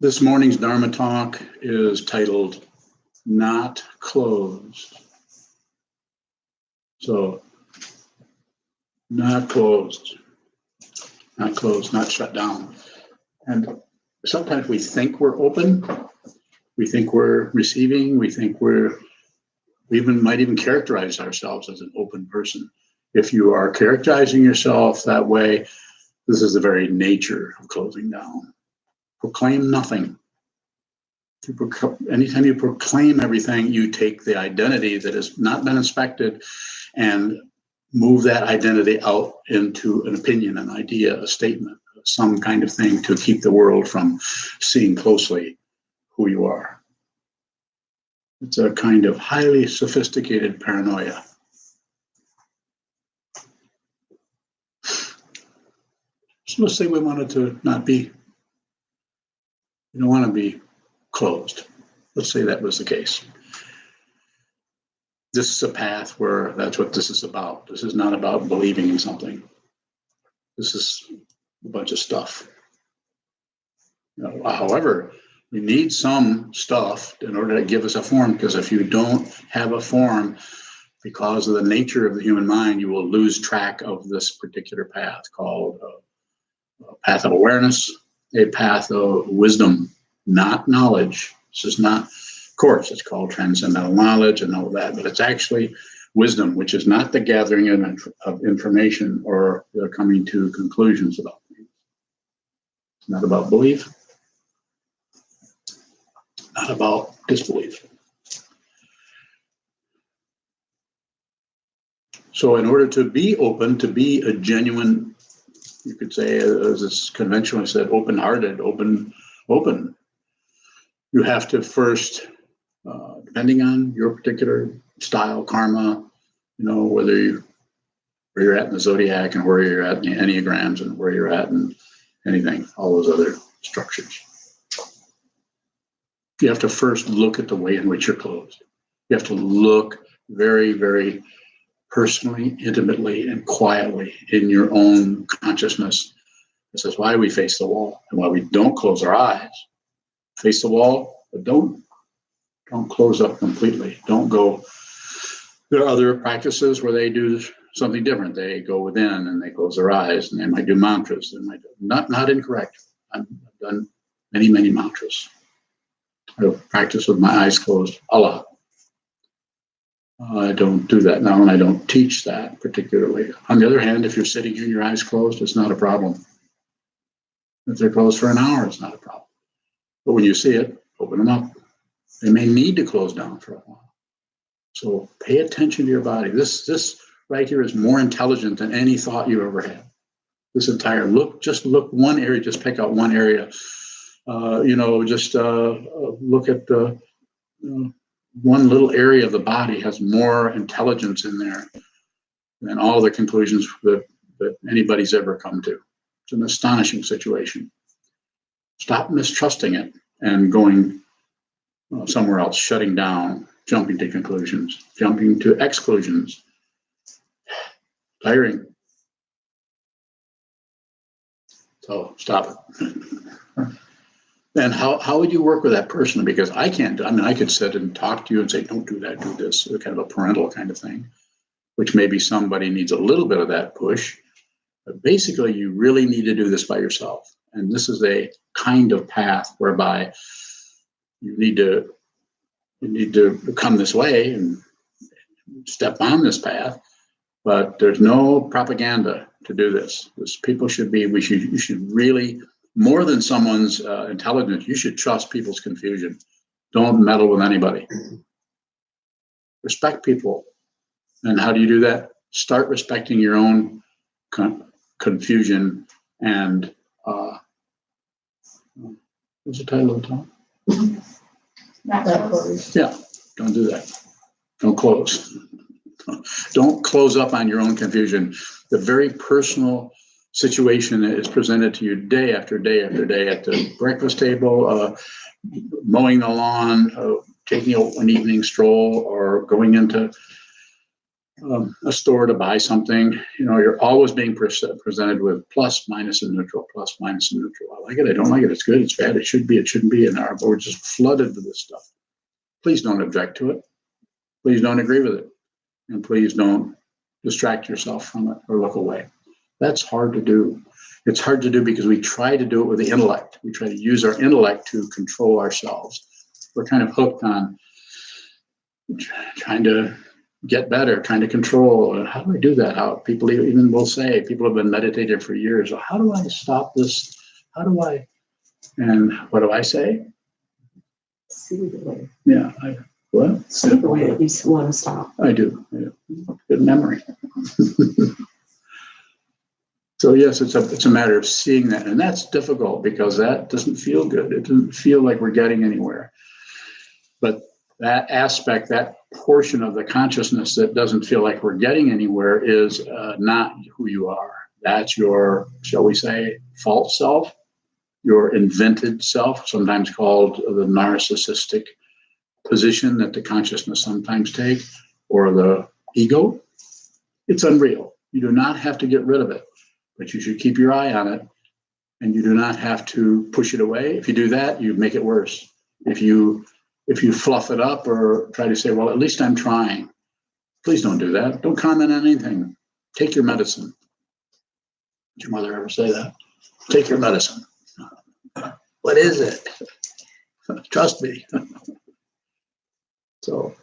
This morning's Dharma talk is titled Not Closed. So, not closed, not shut down. And sometimes we think we're open, we think we're receiving, we might even characterize ourselves as an open person. If you are characterizing yourself that way, this is the very nature of closing down. Proclaim nothing. Anytime you proclaim everything, you take the identity that has not been inspected and move that identity out into an opinion, an idea, a statement, some kind of thing to keep the world from seeing closely who you are. It's a kind of highly sophisticated paranoia. So let's say we wanted to not be, we don't want to be closed. Let's say that was the case. This is a path where that's what this is about. This is not about believing in something. This is a bunch of stuff. However, we need some stuff in order to give us a form, because if you don't have a form, because of the nature of the human mind, you will lose track of this particular path called a path of awareness, a path of wisdom, not knowledge. This is not, of course, it's called transcendental knowledge and all that, but it's actually wisdom, which is not the gathering of information or the coming to conclusions about things. It's not about belief, not about disbelief. So in order to be open, to be a genuine, you could say, as it's conventionally said, open-hearted, open, you have to first, depending on your particular style, karma, where you're at in the zodiac and where you're at in the enneagrams and where you're at in anything, all those other structures. You have to first look at the way in which you're closed. You have to look very, very personally, intimately, and quietly in your own consciousness. This is why we face the wall and why we don't close our eyes. Face the wall, but don't close up completely. Don't go. There are other practices where they do something different. They go within and they close their eyes, and they might do mantras. They might do, not incorrect. I've done many, many mantras. I practice with my eyes closed a lot. I don't do that now, and I don't teach that particularly. On the other hand, if you're sitting here and your eyes closed, it's not a problem. If they're closed for an hour, it's not a problem. But when you see it, open them up. They may need to close down for a while. So pay attention to your body. This right here is more intelligent than any thought you ever had. This entire look one area, just pick out one area. Look at the one little area of the body has more intelligence in there than all the conclusions that anybody's ever come to. It's an astonishing situation. Stop mistrusting it and going somewhere else, shutting down, jumping to conclusions, jumping to exclusions. Tiring. So stop it. And how would you work with that person? Because I can't. I could sit and talk to you and say, don't do that, do this, kind of a parental kind of thing, which maybe somebody needs a little bit of that push. But basically, you really need to do this by yourself. And this is a kind of path whereby you need to come this way and step on this path. But there's no propaganda to do this. You should really, more than someone's intelligence, you should trust people's confusion. Don't meddle with anybody. Respect people. And how do you do that? Start respecting your own confusion and what's the title of the talk? Not closed. Yeah, don't do that. Don't close. Don't close up on your own confusion. The very personal situation that is presented to you day after day after day at the breakfast table, mowing the lawn, taking an evening stroll, or going into a store to buy something, you're always being presented with plus, minus, and neutral, plus, minus, and neutral. I like it, I don't like it, it's good, it's bad, it should be, it shouldn't be, and we're just flooded with this stuff. Please don't object to it. Please don't agree with it. And please don't distract yourself from it or look away. That's hard to do. It's hard to do because we try to do it with the intellect. We try to use our intellect to control ourselves. We're kind of hooked on trying to get better, trying to control. How do I do that? How people even will say, people have been meditating for years. Well, how do I stop this? How do I? And what do I say? See the way. Yeah. What? See the way you want to stop. I do. Good memory. So yes, it's a matter of seeing that, and that's difficult because that doesn't feel good. It doesn't feel like we're getting anywhere. But that aspect, that portion of the consciousness that doesn't feel like we're getting anywhere is not who you are. That's your, shall we say, false self, your invented self, sometimes called the narcissistic position that the consciousness sometimes take, or the ego. It's unreal. You do not have to get rid of it, but you should keep your eye on it, and you do not have to push it away. If you do that, you make it worse. If you fluff it up or try to say, well, at least I'm trying, please don't do that. Don't comment on anything. Take your medicine. Did your mother ever say that? Take your medicine. What is it? Trust me. So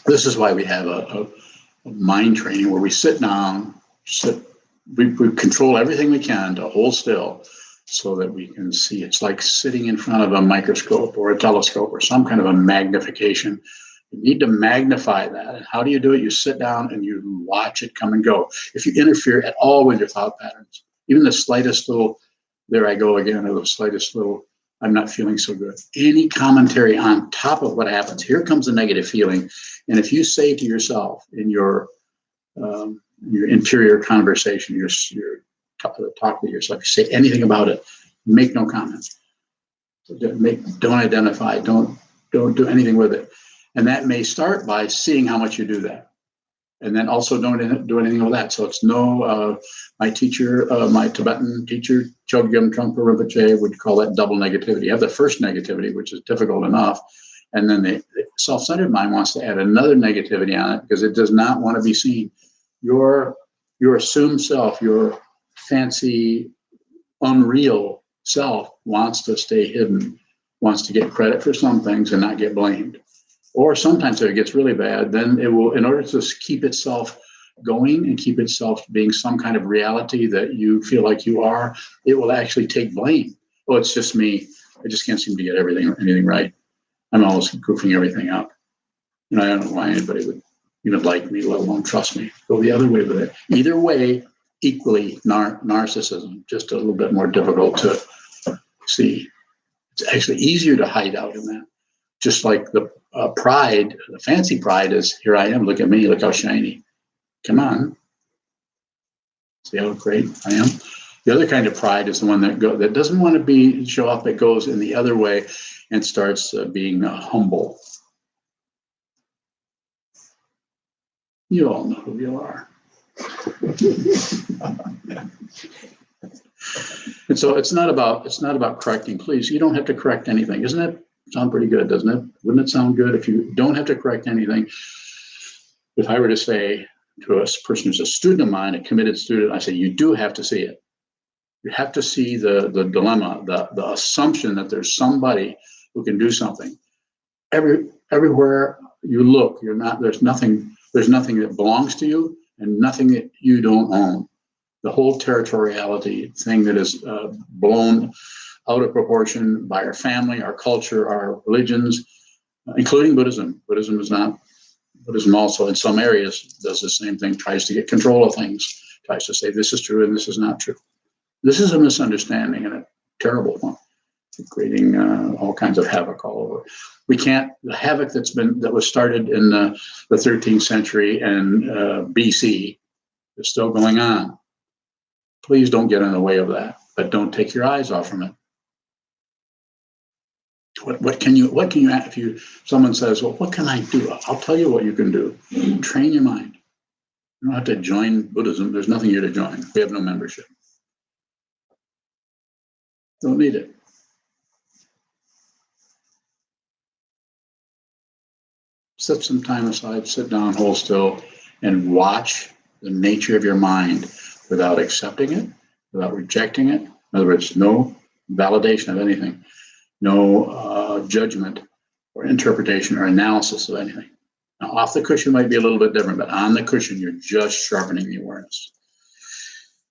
this is why we have a mind training where we sit down, we control everything we can to hold still so that we can see. It's like sitting in front of a microscope or a telescope or some kind of a magnification. You need to magnify that. And how do you do it? You sit down and you watch it come and go. If you interfere at all with your thought patterns, even the slightest little, there I go again, or the slightest little, I'm not feeling so good. Any commentary on top of what happens, here comes a negative feeling. And if you say to yourself in your interior conversation, your talk to yourself, you say anything about it, make no comment. Don't identify, don't do anything with it. And that may start by seeing how much you do that. And then also don't do anything with that. So it's no, my teacher, my Tibetan teacher, Chogyam Trungpa Rinpoche would call that double negativity. You have the first negativity, which is difficult enough. And then the self-centered mind wants to add another negativity on it because it does not want to be seen. Your assumed self, your fancy, unreal self wants to stay hidden, wants to get credit for some things and not get blamed. Or sometimes if it gets really bad, then it will, in order to keep itself going and keep itself being some kind of reality that you feel like you are, it will actually take blame. Oh, it's just me. I just can't seem to get anything right. I'm always goofing everything up. And I don't know why anybody would even like me, let alone trust me. Go the other way with it. Either way, equally narcissism, just a little bit more difficult to see. It's actually easier to hide out in that. Just like the pride, the fancy pride is, here I am, look at me, look how shiny. Come on. See how great I am? The other kind of pride is the one that doesn't want to show off, that goes in the other way and starts being humble. You all know who you are. And so it's not about correcting. Please, you don't have to correct anything. Isn't that sound pretty good, doesn't it? Wouldn't it sound good if you don't have to correct anything? If I were to say to a person who's a student of mine, a committed student, I say, you do have to see it. You have to see the dilemma, the assumption that there's somebody who can do something. Everywhere you look, there's nothing that belongs to you and nothing that you don't own. The whole territoriality thing that is blown out of proportion by our family, our culture, our religions, including Buddhism. Buddhism also in some areas does the same thing, tries to get control of things, tries to say this is true and this is not true. This is a misunderstanding and a terrible one, creating all kinds of havoc all over. The havoc that was started in the 13th century and BC is still going on. Please don't get in the way of that, but don't take your eyes off from it. What can you, if someone says, well, what can I do? I'll tell you what you can do. Train your mind. You don't have to join Buddhism. There's nothing here to join. We have no membership. Don't need it. Set some time aside, sit down, hold still, and watch the nature of your mind without accepting it, without rejecting it. In other words, no validation of anything, no judgment or interpretation or analysis of anything. Now, off the cushion might be a little bit different, but on the cushion, you're just sharpening the awareness.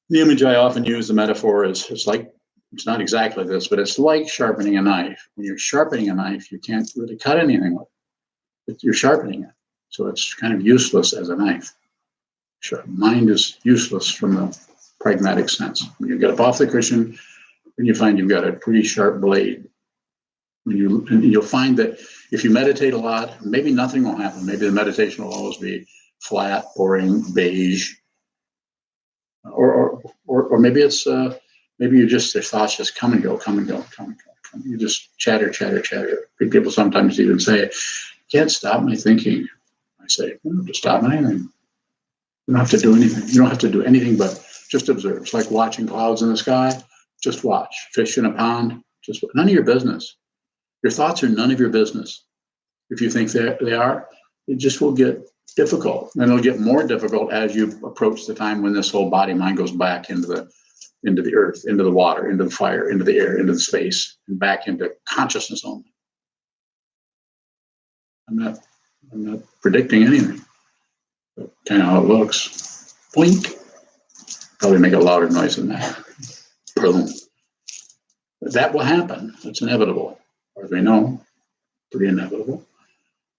The image I often use, the metaphor, is it's not exactly this, but it's like sharpening a knife. When you're sharpening a knife, you can't really cut anything with it. You're sharpening it. So it's kind of useless as a knife. Mind is useless from a pragmatic sense. When you get up off the cushion, then you find you've got a pretty sharp blade. You'll find that if you meditate a lot, maybe nothing will happen. Maybe the meditation will always be flat, boring, beige. Or maybe it's maybe your thoughts just come and go, come and go, come and go. You just chatter. People sometimes even say, can't stop my thinking. I say, you don't have to stop anything. You don't have to do anything. You don't have to do anything but just observe. It's like watching clouds in the sky. Just watch. Fish in a pond. Just none of your business. Your thoughts are none of your business. If you think they are, it just will get difficult. And it'll get more difficult as you approach the time when this whole body mind goes back into the earth, into the water, into the fire, into the air, into the space, and back into consciousness only. I'm not predicting anything, but kind of how it looks. Blink. Probably make a louder noise than that. Boom. That will happen. It's inevitable. As we know, pretty inevitable.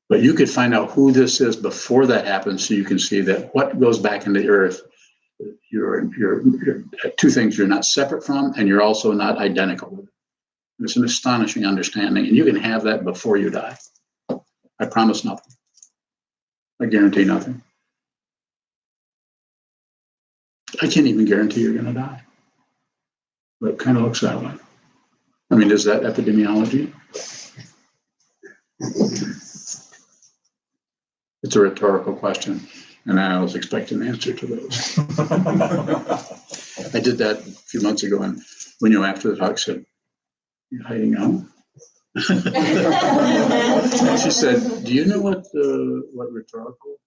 But you could find out who this is before that happens, so you can see that what goes back into the earth, you're two things you're not separate from, and you're also not identical with it. It's an astonishing understanding, and you can have that before you die. I promise nothing. I guarantee nothing. I can't even guarantee you're going to die. But it kind of looks that way. I mean, is that epidemiology? It's a rhetorical question, and I was expecting an answer to those. I did that a few months ago, and when after the talk said, "You're hiding out?" She said, "Do you know what rhetorical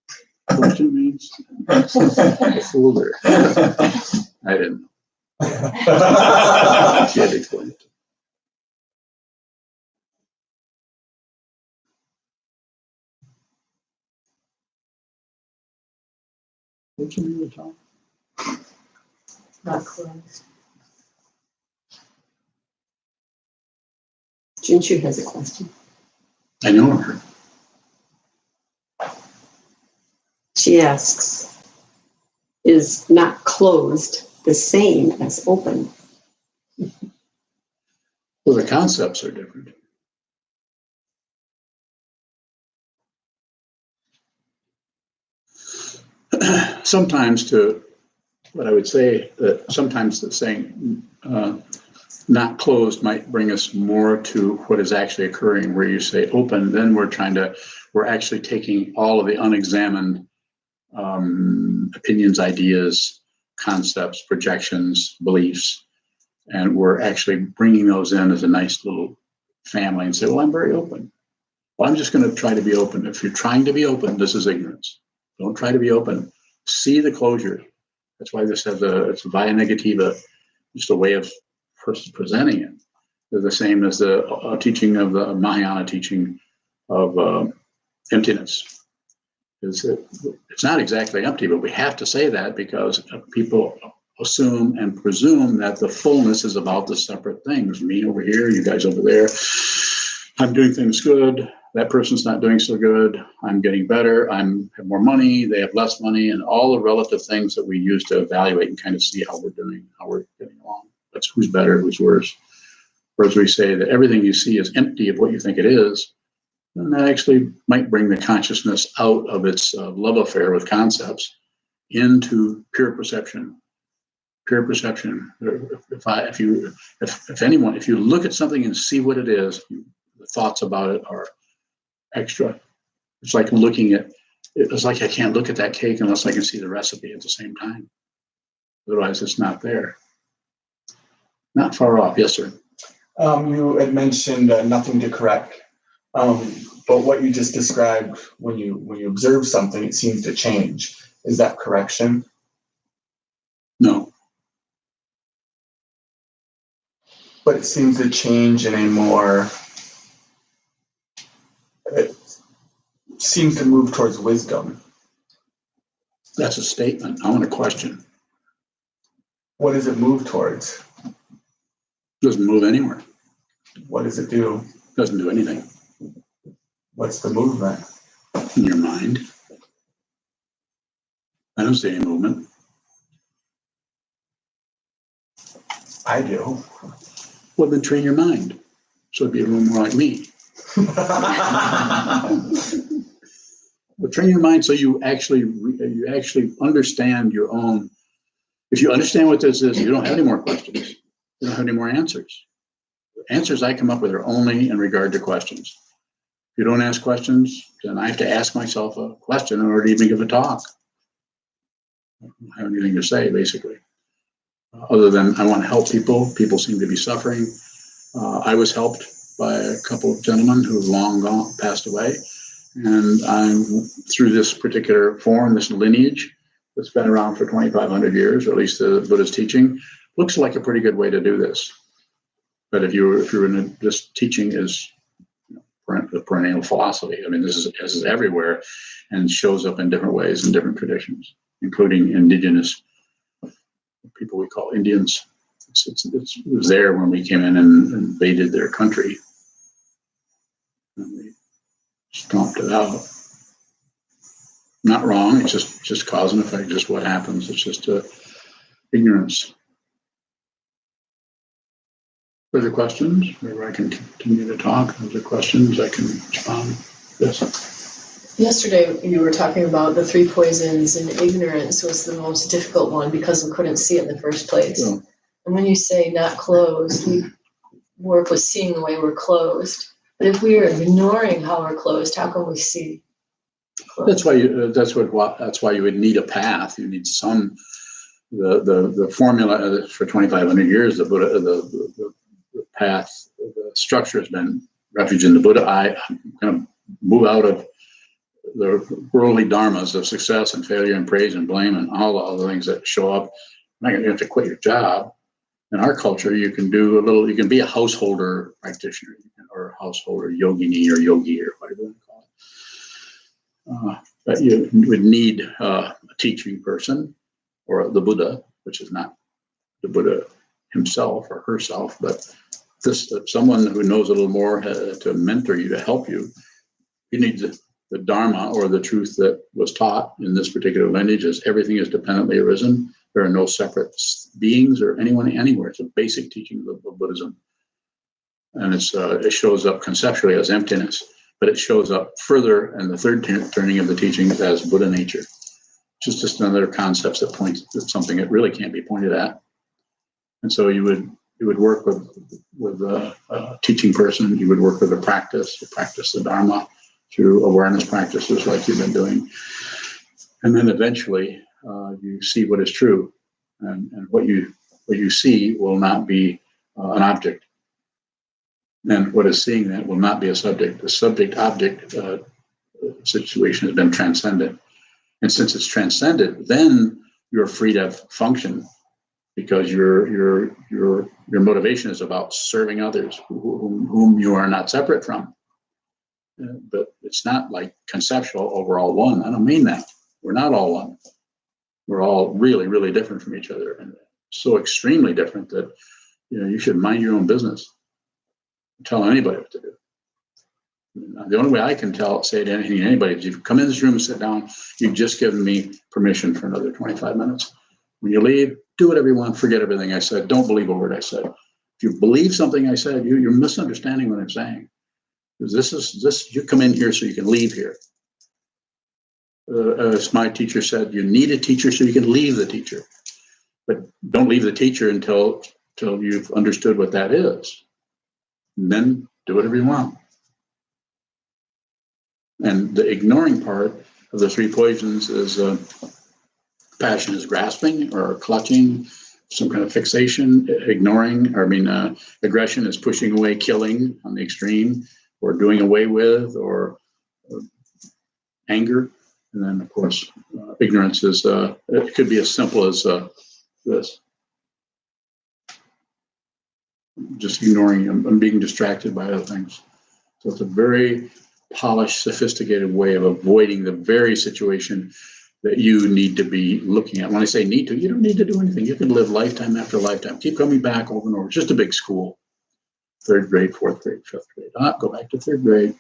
question means?" I fooled her. I didn't know. She had to explain it. What's the name of the talk? Not closed. Jinshu has a question. I know her. She asks, is not closed the same as open? Well, the concepts are different. Sometimes what I would say that sometimes the saying not closed might bring us more to what is actually occurring. Where you say open, then we're actually taking all of the unexamined opinions, ideas, concepts, projections, beliefs, and we're actually bringing those in as a nice little family and say, well, I'm very open. Well, I'm just going to try to be open. If you're trying to be open, this is ignorance. Don't try to be open. See the closure. That's why this has it's via negativa, just a way of presenting it. They're the same as the teaching of the Mahayana teaching of emptiness. It's not exactly empty, but we have to say that because people assume and presume that the fullness is about the separate things. Me over here, you guys over there. I'm doing things good. That person's not doing so good. I'm getting better. I have more money. They have less money, and all the relative things that we use to evaluate and kind of see how we're doing, how we're getting along. That's who's better, who's worse. Whereas we say that everything you see is empty of what you think it is, then that actually might bring the consciousness out of its love affair with concepts into pure perception. Pure perception. If you look at something and see what it is, the the thoughts about it are extra. It's like it's like I can't look at that cake unless I can see the recipe at the same time. Otherwise, it's not there. Not far off. Yes, sir. You had mentioned nothing to correct, but what you just described, when you observe something, it seems to change. Is that correction? No. But it seems to change in a more. It seems to move towards wisdom. That's a statement. I want a question. What does it move towards? Doesn't move anywhere. What does it do? Doesn't do anything. What's the movement? In your mind. I don't see any movement. I do. Well, then train your mind. So it'd be a little more like me. Well, train your mind so you actually understand your own. If you understand what this is, you don't have any more questions. You don't have any more answers. The answers I come up with are only in regard to questions. If you don't ask questions, then I have to ask myself a question in order to even give a talk. I don't have anything to say, basically. Other than I want to help people. People seem to be suffering. I was helped by a couple of gentlemen who have long gone, passed away. And I'm through this particular form, this lineage that's been around for 2,500 years, or at least the Buddha's teaching, looks like a pretty good way to do this. But if you're in this teaching is the perennial philosophy. I mean, this is everywhere and shows up in different ways in different traditions, including indigenous people we call Indians. It was there when we came in and invaded their country. And we stomped it out. Not wrong. It's just cause and effect. Just what happens. It's just ignorance. Further questions? Maybe I can continue to talk. Further questions? I can respond. Yes. Yesterday, you were talking about the three poisons, and ignorance was the most difficult one because we couldn't see it in the first place. So, And when you say not closed, we work with seeing the way we're closed. But if we are ignoring how we're closed, how can we see? that's why you would need a path. You need some the formula for 2,500 years. The Buddha, the path, the structure has been refuge in the Buddha. I'm going to move out of the worldly dharmas of success and failure and praise and blame and all the other things that show up. You're not going to have to quit your job. In our culture, you can you can be a householder practitioner or a householder yogini or yogi or whatever you want to call it. But you would need a teaching person or the Buddha, which is not the Buddha himself or herself, but someone who knows a little more to mentor you, to help you. You need the Dharma or the truth that was taught in this particular lineage is everything is dependently arisen. There are no separate beings or anyone anywhere. It's a basic teaching of Buddhism. And it shows up conceptually as emptiness, but it shows up further in the third turning of the teachings as Buddha nature. Which is just another concept that points at something that really can't be pointed at. And so you would work with a teaching person. You would work with a practice. You practice the Dharma through awareness practices like you've been doing. And then eventually you see what is true. And what you see will not be an object. And what is seeing that will not be a subject. The subject-object situation has been transcended. And since it's transcended, then you're free to function because your motivation is about serving others whom you are not separate from. But it's not like conceptual overall one. I don't mean that. We're not all one. We're all really, really different from each other, and so extremely different that you should mind your own business. Tell anybody what to do. The only way I can say to anybody is if you come in this room and sit down, you've just given me permission for another 25 minutes. When you leave, do whatever you want, forget everything I said. Don't believe a word I said. If you believe something I said, you're misunderstanding what I'm saying. Because this you come in here so you can leave here. As my teacher said, you need a teacher so you can leave the teacher. But don't leave the teacher until you've understood what that is. And then do whatever you want. And the ignoring part of the three poisons is passion is grasping or clutching, some kind of fixation, ignoring, aggression is pushing away, killing on the extreme, or doing away with, or anger. And then, of course, ignorance is, it could be as simple as this. Just ignoring and being distracted by other things. So it's a very polished, sophisticated way of avoiding the very situation that you need to be looking at. When I say need to, you don't need to do anything. You can live lifetime after lifetime. Keep coming back over and over. It's just a big school. 3rd grade, 4th grade, 5th grade. Go back to 3rd grade.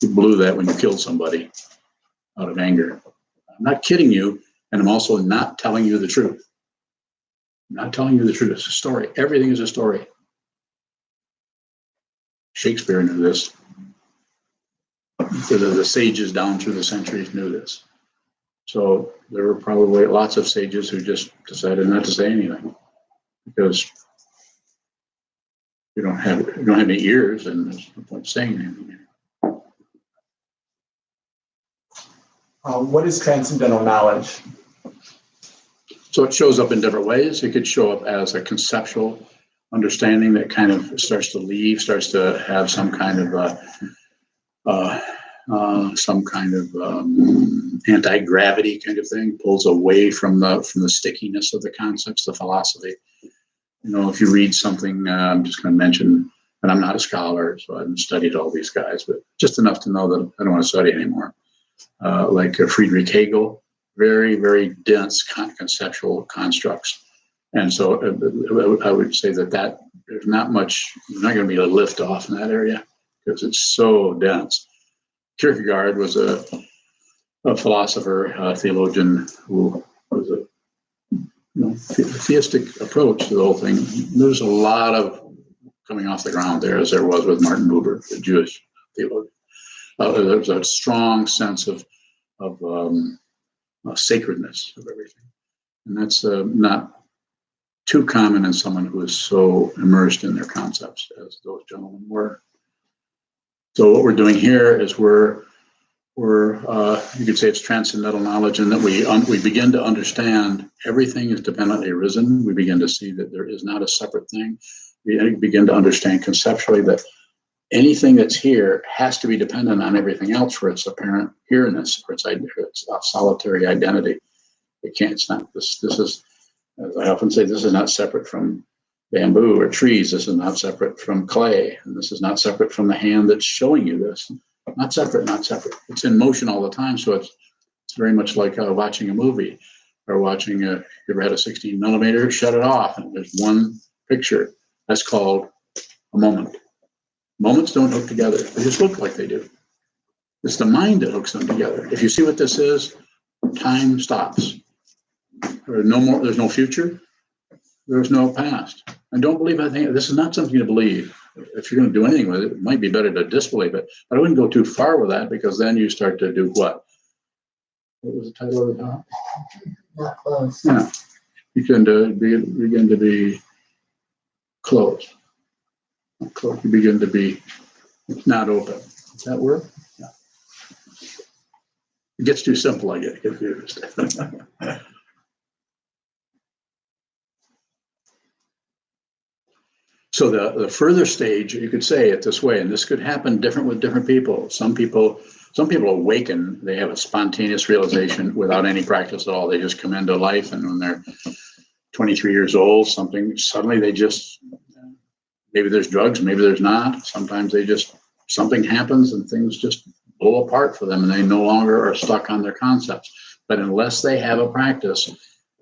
You blew that when you killed somebody out of anger. I'm not kidding you, and I'm also not telling you the truth. I'm not telling you the truth. It's a story. Everything is a story. Shakespeare knew this. The sages down through the centuries knew this. So there were probably lots of sages who just decided not to say anything because you don't have any ears, and there's no point saying anything. What is transcendental knowledge? So it shows up in different ways. It could show up as a conceptual understanding that kind of starts to have some kind of anti-gravity kind of thing, pulls away from the stickiness of the concepts, the philosophy. If you read something, I'm just going to mention, and I'm not a scholar, so I haven't studied all these guys, but just enough to know that I don't want to study anymore. Like Friedrich Hegel, very, very dense conceptual constructs. And so I would say that there's not going to be a lift off in that area because it's so dense. Kierkegaard was a philosopher, theologian who was a theistic approach to the whole thing. There's a lot of coming off the ground there, as there was with Martin Buber, the Jewish theologian. There's a strong sense of sacredness of everything. And that's not too common in someone who is so immersed in their concepts as those gentlemen were. So what we're doing here is we're you could say it's transcendental knowledge, in that we begin to understand everything is dependently arisen. We begin to see that there is not a separate thing. We begin to understand conceptually that anything that's here has to be dependent on everything else for its apparent here-ness, for its solitary identity. It's not, this is, as I often say, this is not separate from bamboo or trees. This is not separate from clay. And this is not separate from the hand that's showing you this. Not separate, not separate. It's in motion all the time. So it's very much like watching a movie or watching you ever had a 16 millimeter, shut it off. And there's one picture. That's called a moment. Moments don't hook together. They just look like they do. It's the mind that hooks them together. If you see what this is, time stops. There's no future. There's no past. And don't believe anything. This is not something to believe. If you're going to do anything with it, it might be better to disbelieve it. But I wouldn't go too far with that, because then you start to do what? What was the title of the talk? Not close. Yeah. You begin to be closed. You begin to be not open. Does that work? Yeah. It gets too simple, I get confused. So the further stage, you could say it this way, and this could happen different with different people. Some people awaken, they have a spontaneous realization without any practice at all. They just come into life, and when they're 23 years old, suddenly they just, maybe there's drugs, maybe there's not. Sometimes something happens and things just blow apart for them, and they no longer are stuck on their concepts. But unless they have a practice,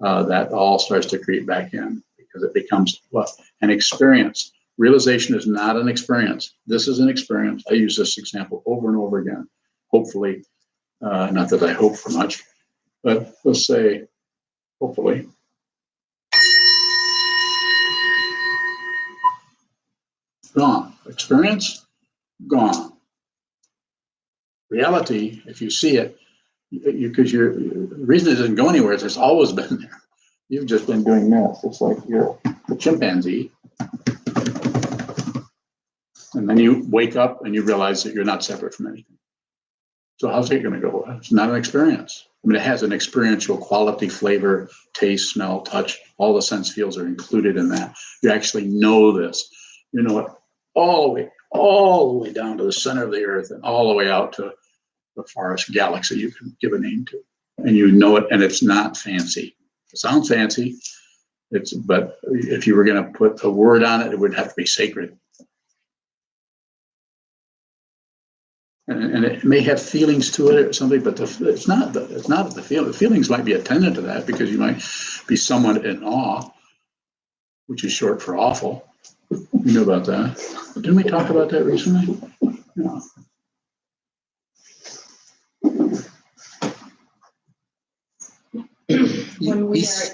that all starts to creep back in, because it becomes what? An experience. Realization is not an experience. This is an experience. I use this example over and over again. Hopefully, not that I hope for much, but let's say, hopefully. Gone. Experience, gone. Reality, if you see it, because the reason it doesn't go anywhere is it's always been there. You've just been doing this. It's like you're a chimpanzee. And then you wake up and you realize that you're not separate from anything. So how's it going to go? It's not an experience. I mean, it has an experiential quality, flavor, taste, smell, touch. All the sense feels are included in that. You actually know this. You know it all the way down to the center of the earth and all the way out to the farthest galaxy you can give a name to. And you know it, and it's not fancy. It sounds fancy, but if you were going to put a word on it, it would have to be sacred. And it may have feelings to it or something, but it's not the feeling. The feelings might be attendant to that because you might be somewhat in awe, which is short for awful. You know about that. Didn't we talk about that recently? Yeah.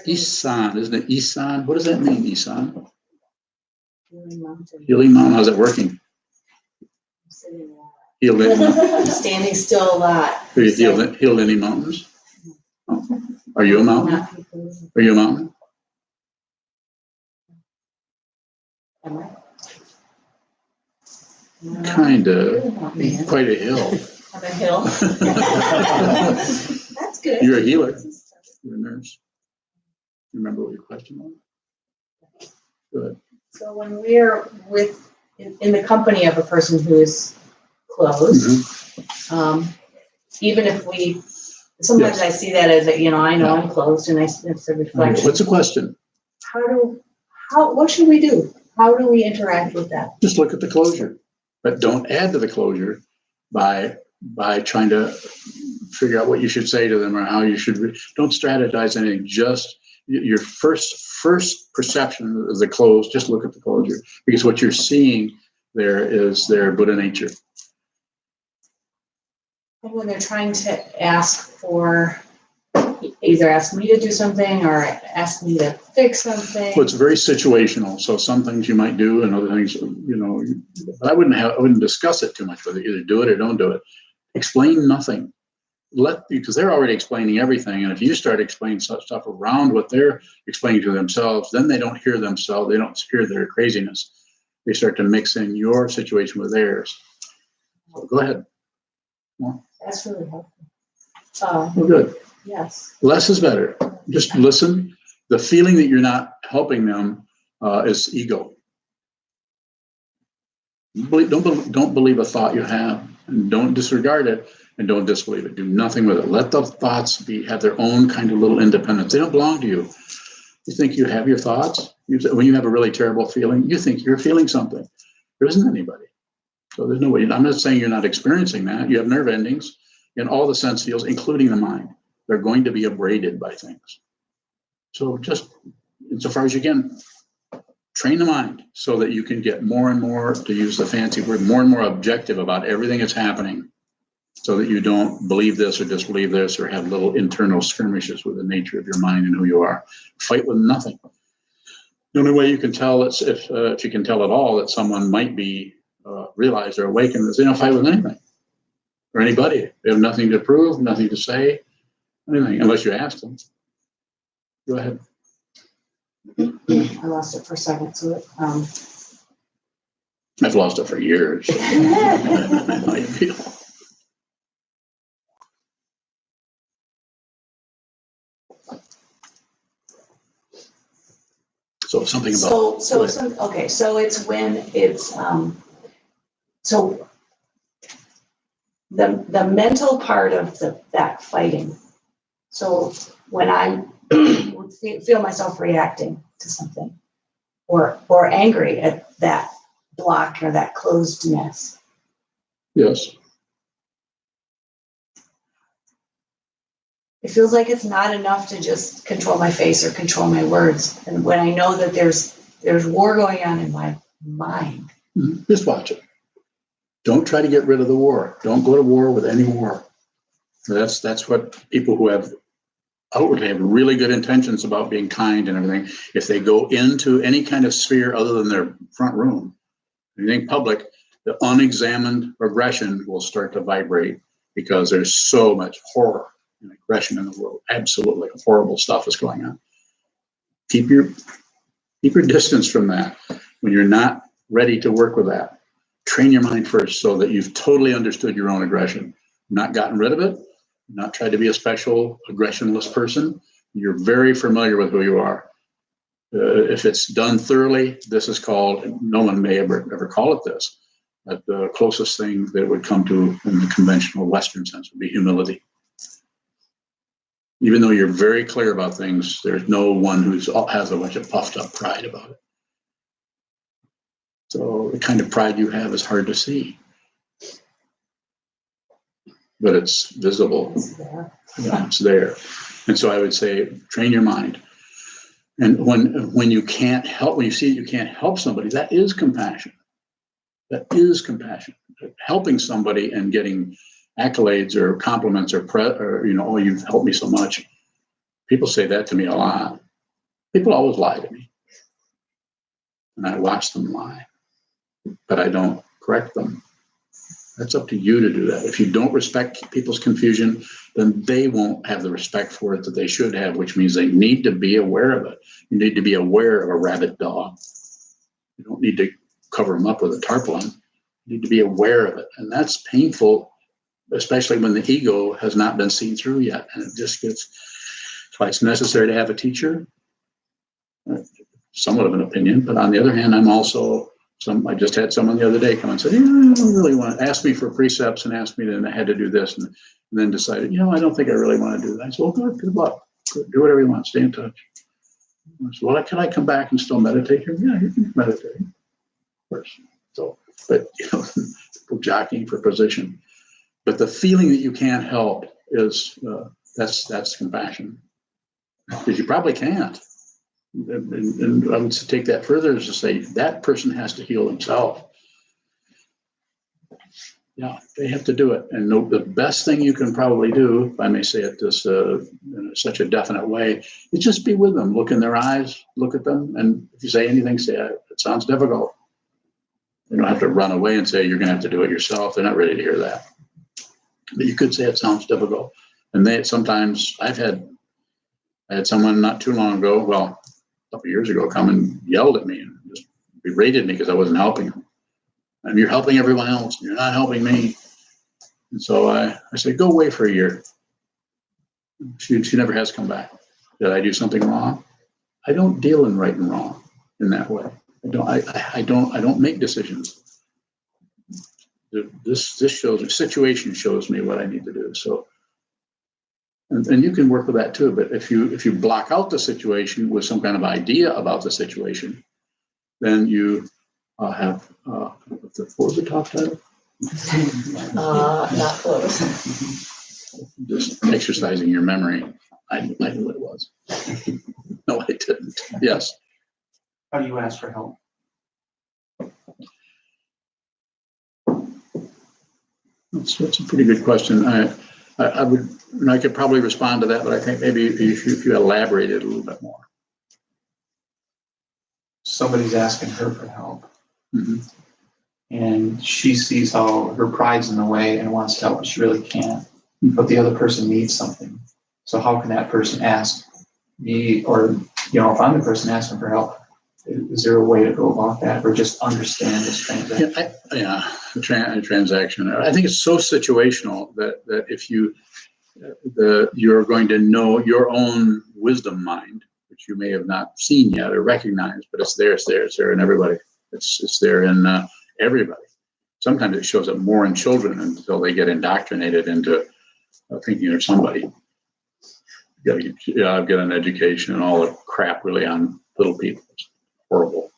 Isan, isn't it? Isan. What does that mean, Isan? Healing mountain. Healing mountain. How's it working? Healed any mountains? Standing still a lot. Have you healed any mountains? Oh. Are you a mountain? Are you a mountain? Am I? Kind of. Quite a hill. On a hill. That's good. You're a healer. You're a nurse. You remember what your question was? Good. So when we're in the company of a person who is closed, even if sometimes I see that as I know I'm closed, and it's a reflection. What's the question? What should we do? How do we interact with that? Just look at the closure, but don't add to the closure by trying to figure out what you should say to them or how you should. Don't strategize anything. Just your first perception of the close. Just look at the closure, because what you're seeing there is their Buddha nature. And when they're trying to either ask me to do something or ask me to fix something. Well, it's very situational. So some things you might do, and other things, I wouldn't discuss it too much with it. Either do it or don't do it. Explain nothing. Because they're already explaining everything, and if you start explaining such stuff around what they're explaining to themselves, then they don't hear themselves. They don't hear their craziness. They start to mix in your situation with theirs. So go ahead. More. That's really helpful. Well, good. Yes. Less is better. Just listen. The feeling that you're not helping them is ego. Don't believe a thought you have, and don't disregard it, and don't disbelieve it. Do nothing with it. Let the thoughts have their own kind of little independence. They don't belong to you. You think you have your thoughts? When you have a really terrible feeling, you think you're feeling something. There isn't anybody. So there's no way. I'm not saying you're not experiencing that. You have nerve endings in all the sense fields, including the mind. They're going to be abraded by things. So just insofar as you can, train the mind so that you can get more and more, to use the fancy word, more and more objective about everything that's happening, so that you don't believe this or disbelieve this or have little internal skirmishes with the nature of your mind and who you are. Fight with nothing. The only way you can tell if you can tell at all that someone might be realize they're awakened is they don't fight with anything or anybody. They have nothing to prove, nothing to say, anything, unless you ask them. Go ahead. I lost it for a second. So I've lost it for years. How you feel? So something about so it's when it's so the mental part of that fighting. So when I would feel myself reacting to something or angry at that block or that closedness. Yes. It feels like it's not enough to just control my face or control my words. And when I know that there's war going on in my mind. Just watch it. Don't try to get rid of the war. Don't go to war with any war. That's what people who outwardly have really good intentions about being kind and everything, if they go into any kind of sphere other than their front room, anything public, the unexamined aggression will start to vibrate, because there's so much horror and aggression in the world. Absolutely horrible stuff is going on. Keep your distance from that. When you're not ready to work with that, train your mind first so that you've totally understood your own aggression. not gotten rid of it, not tried to be a special aggressionless person. You're very familiar with who you are. If it's done thoroughly, this is called, no one may ever call it this, but the closest thing that it would come to in the conventional Western sense would be humility. Even though you're very clear about things, there's no one who has a bunch of puffed up pride about it. So the kind of pride you have is hard to see, but it's visible. Yeah, it's there. And so I would say, train your mind. And when you can't help, when you see you can't help somebody, that is compassion. That is compassion. Helping somebody and getting accolades or compliments or oh, you've helped me so much. People say that to me a lot. People always lie to me. And I watch them lie, but I don't correct them. That's up to you to do that. If you don't respect people's confusion, then they won't have the respect for it that they should have, which means they need to be aware of it. You need to be aware of a rabid dog. You don't need to cover them up with a tarpaulin. You need to be aware of it. And that's painful, especially when the ego has not been seen through yet. And it just gets, that's why it's necessary to have a teacher. Somewhat of an opinion, but on the other hand, I'm also I just had someone the other day come and say, I don't really want to ask me for precepts and ask me to, I had to do this and then decided, I don't think I really want to do that. I said, well, good luck. Do whatever you want. Stay in touch. I said, well, can I come back and still meditate here? Yeah, you can meditate. Of course. So, but, people jockeying for position. But the feeling that you can't help is, that's compassion. Because you probably can't. And I would take that further is to say that person has to heal themselves. Yeah, they have to do it. And the best thing you can probably do, if I may say it this in such a definite way, is just be with them. Look in their eyes, look at them. And if you say anything, say, it sounds difficult. You don't have to run away and say, you're going to have to do it yourself. They're not ready to hear that. But you could say it sounds difficult. And sometimes I had someone not too long ago, well, a couple of years ago, come and yelled at me and just berated me because I wasn't helping them. And you're helping everyone else. You're not helping me. And so I said, go away for a year. She never has come back. Did I do something wrong? I don't deal in right and wrong in that way. I don't make decisions. This situation shows me what I need to do. So. And you can work with that too, but if you block out the situation with some kind of idea about the situation, then you have what was the talk title? Not close. Just exercising your memory. I knew what it was. No, I didn't. Yes. How do you ask for help? That's a pretty good question. I would, and I could probably respond to that, but I think maybe if you elaborate it a little bit more. Somebody's asking her for help. Mm-hmm. And she sees how her pride's in the way and wants to help, but she really can't. Mm-hmm. But the other person needs something. So how can that person ask me, or, if I'm the person asking for help, is there a way to go about that, or just understand this transaction? The transaction. I think it's so situational that if you're going to know your own wisdom mind, which you may have not seen yet or recognized, but it's there in everybody. It's there in everybody. Sometimes it shows up more in children until they get indoctrinated into thinking they're somebody. I've got an education and all the crap really on little people. It's horrible.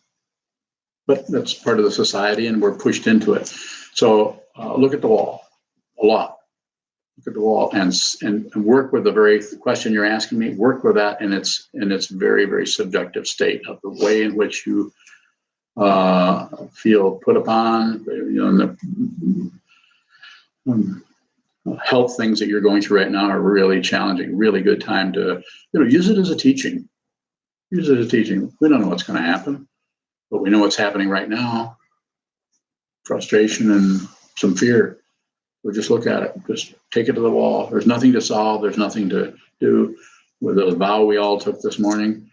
But that's part of the society and we're pushed into it. So look at the wall a lot. Look at the wall and work with the very question you're asking me, work with that in its very, very subjective state of the way in which you feel put upon, the health things that you're going through right now are really challenging, really good time to, use it as a teaching. Use it as a teaching. We don't know what's going to happen, but we know what's happening right now. Frustration and some fear. We'll just look at it. Just take it to the wall. There's nothing to solve. There's nothing to do. With the vow we all took this morning,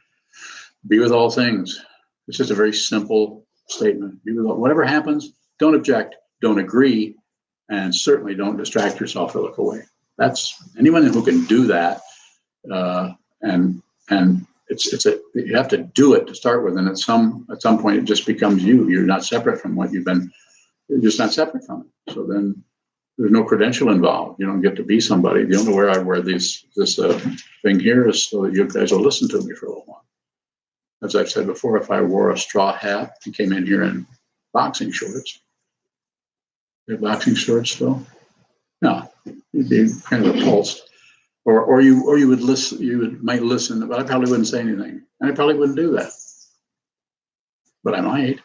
be with all things. It's just a very simple statement. Be with all, whatever happens, don't object, don't agree, And certainly don't distract yourself or look away. That's anyone who can do that. And you have to do it to start with. And at some point, it just becomes you. You're not separate from what you've been. You're just not separate from it. So then there's no credential involved. You don't get to be somebody. The only way I wear this thing here is so that you guys will listen to me for a little while. As I've said before, if I wore a straw hat and came in here in boxing shorts, your boxing shorts still? No, you'd be kind of repulsed. Or you would listen, might listen, but I probably wouldn't say anything. And I probably wouldn't do that. But I might.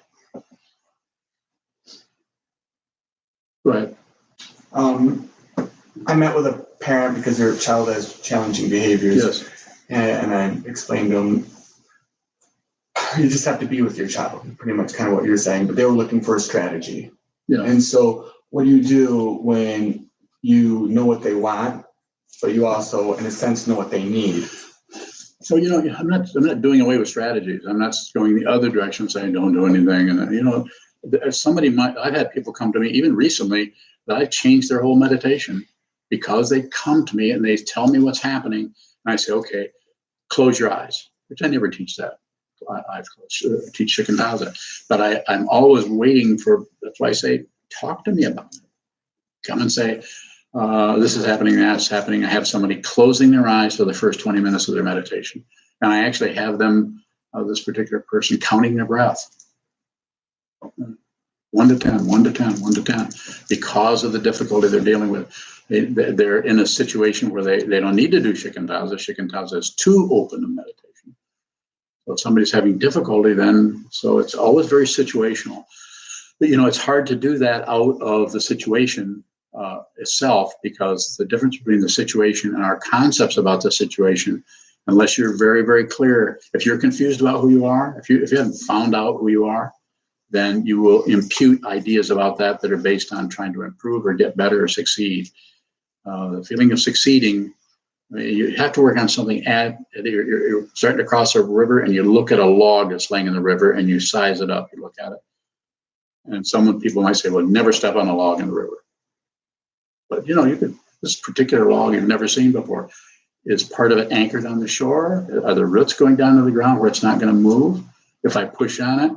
Go ahead. I met with a parent because their child has challenging behaviors. Yes. And I explained to them, you just have to be with your child, pretty much kind of what you're saying, but they were looking for a strategy. Yeah. And so what do you do when you know what they want, but you also, in a sense, know what they need? So, I'm not doing away with strategies. I'm not going the other direction saying don't do anything. And, I've had people come to me even recently that I've changed their whole meditation because they come to me and they tell me what's happening. And I say, okay, close your eyes, which I never teach that. I teach Chimpanzee, but I'm always waiting for, that's why I say, talk to me about it. Come and say, this is happening, that's happening. I have somebody closing their eyes for the first 20 minutes of their meditation. And I actually have them, this particular person, counting their breath. 1 to 10, 1 to 10, 1 to 10, because of the difficulty they're dealing with. They're in a situation where they don't need to do Shikantaza. Shikantaza is too open to meditation. So if somebody's having difficulty, then, so it's always very situational. But, it's hard to do that out of the situation itself, because the difference between the situation and our concepts about the situation, unless you're very, very clear, if you're confused about who you are, if you haven't found out who you are, then you will impute ideas about that are based on trying to improve or get better or succeed. The feeling of succeeding, you have to work on something. You're starting to cross a river and you look at a log that's laying in the river and you size it up, you look at it. And people might say, well, never step on a log in the river. But this particular log you've never seen before, is part of it anchored on the shore? Are the roots going down to the ground where it's not going to move? If I push on it,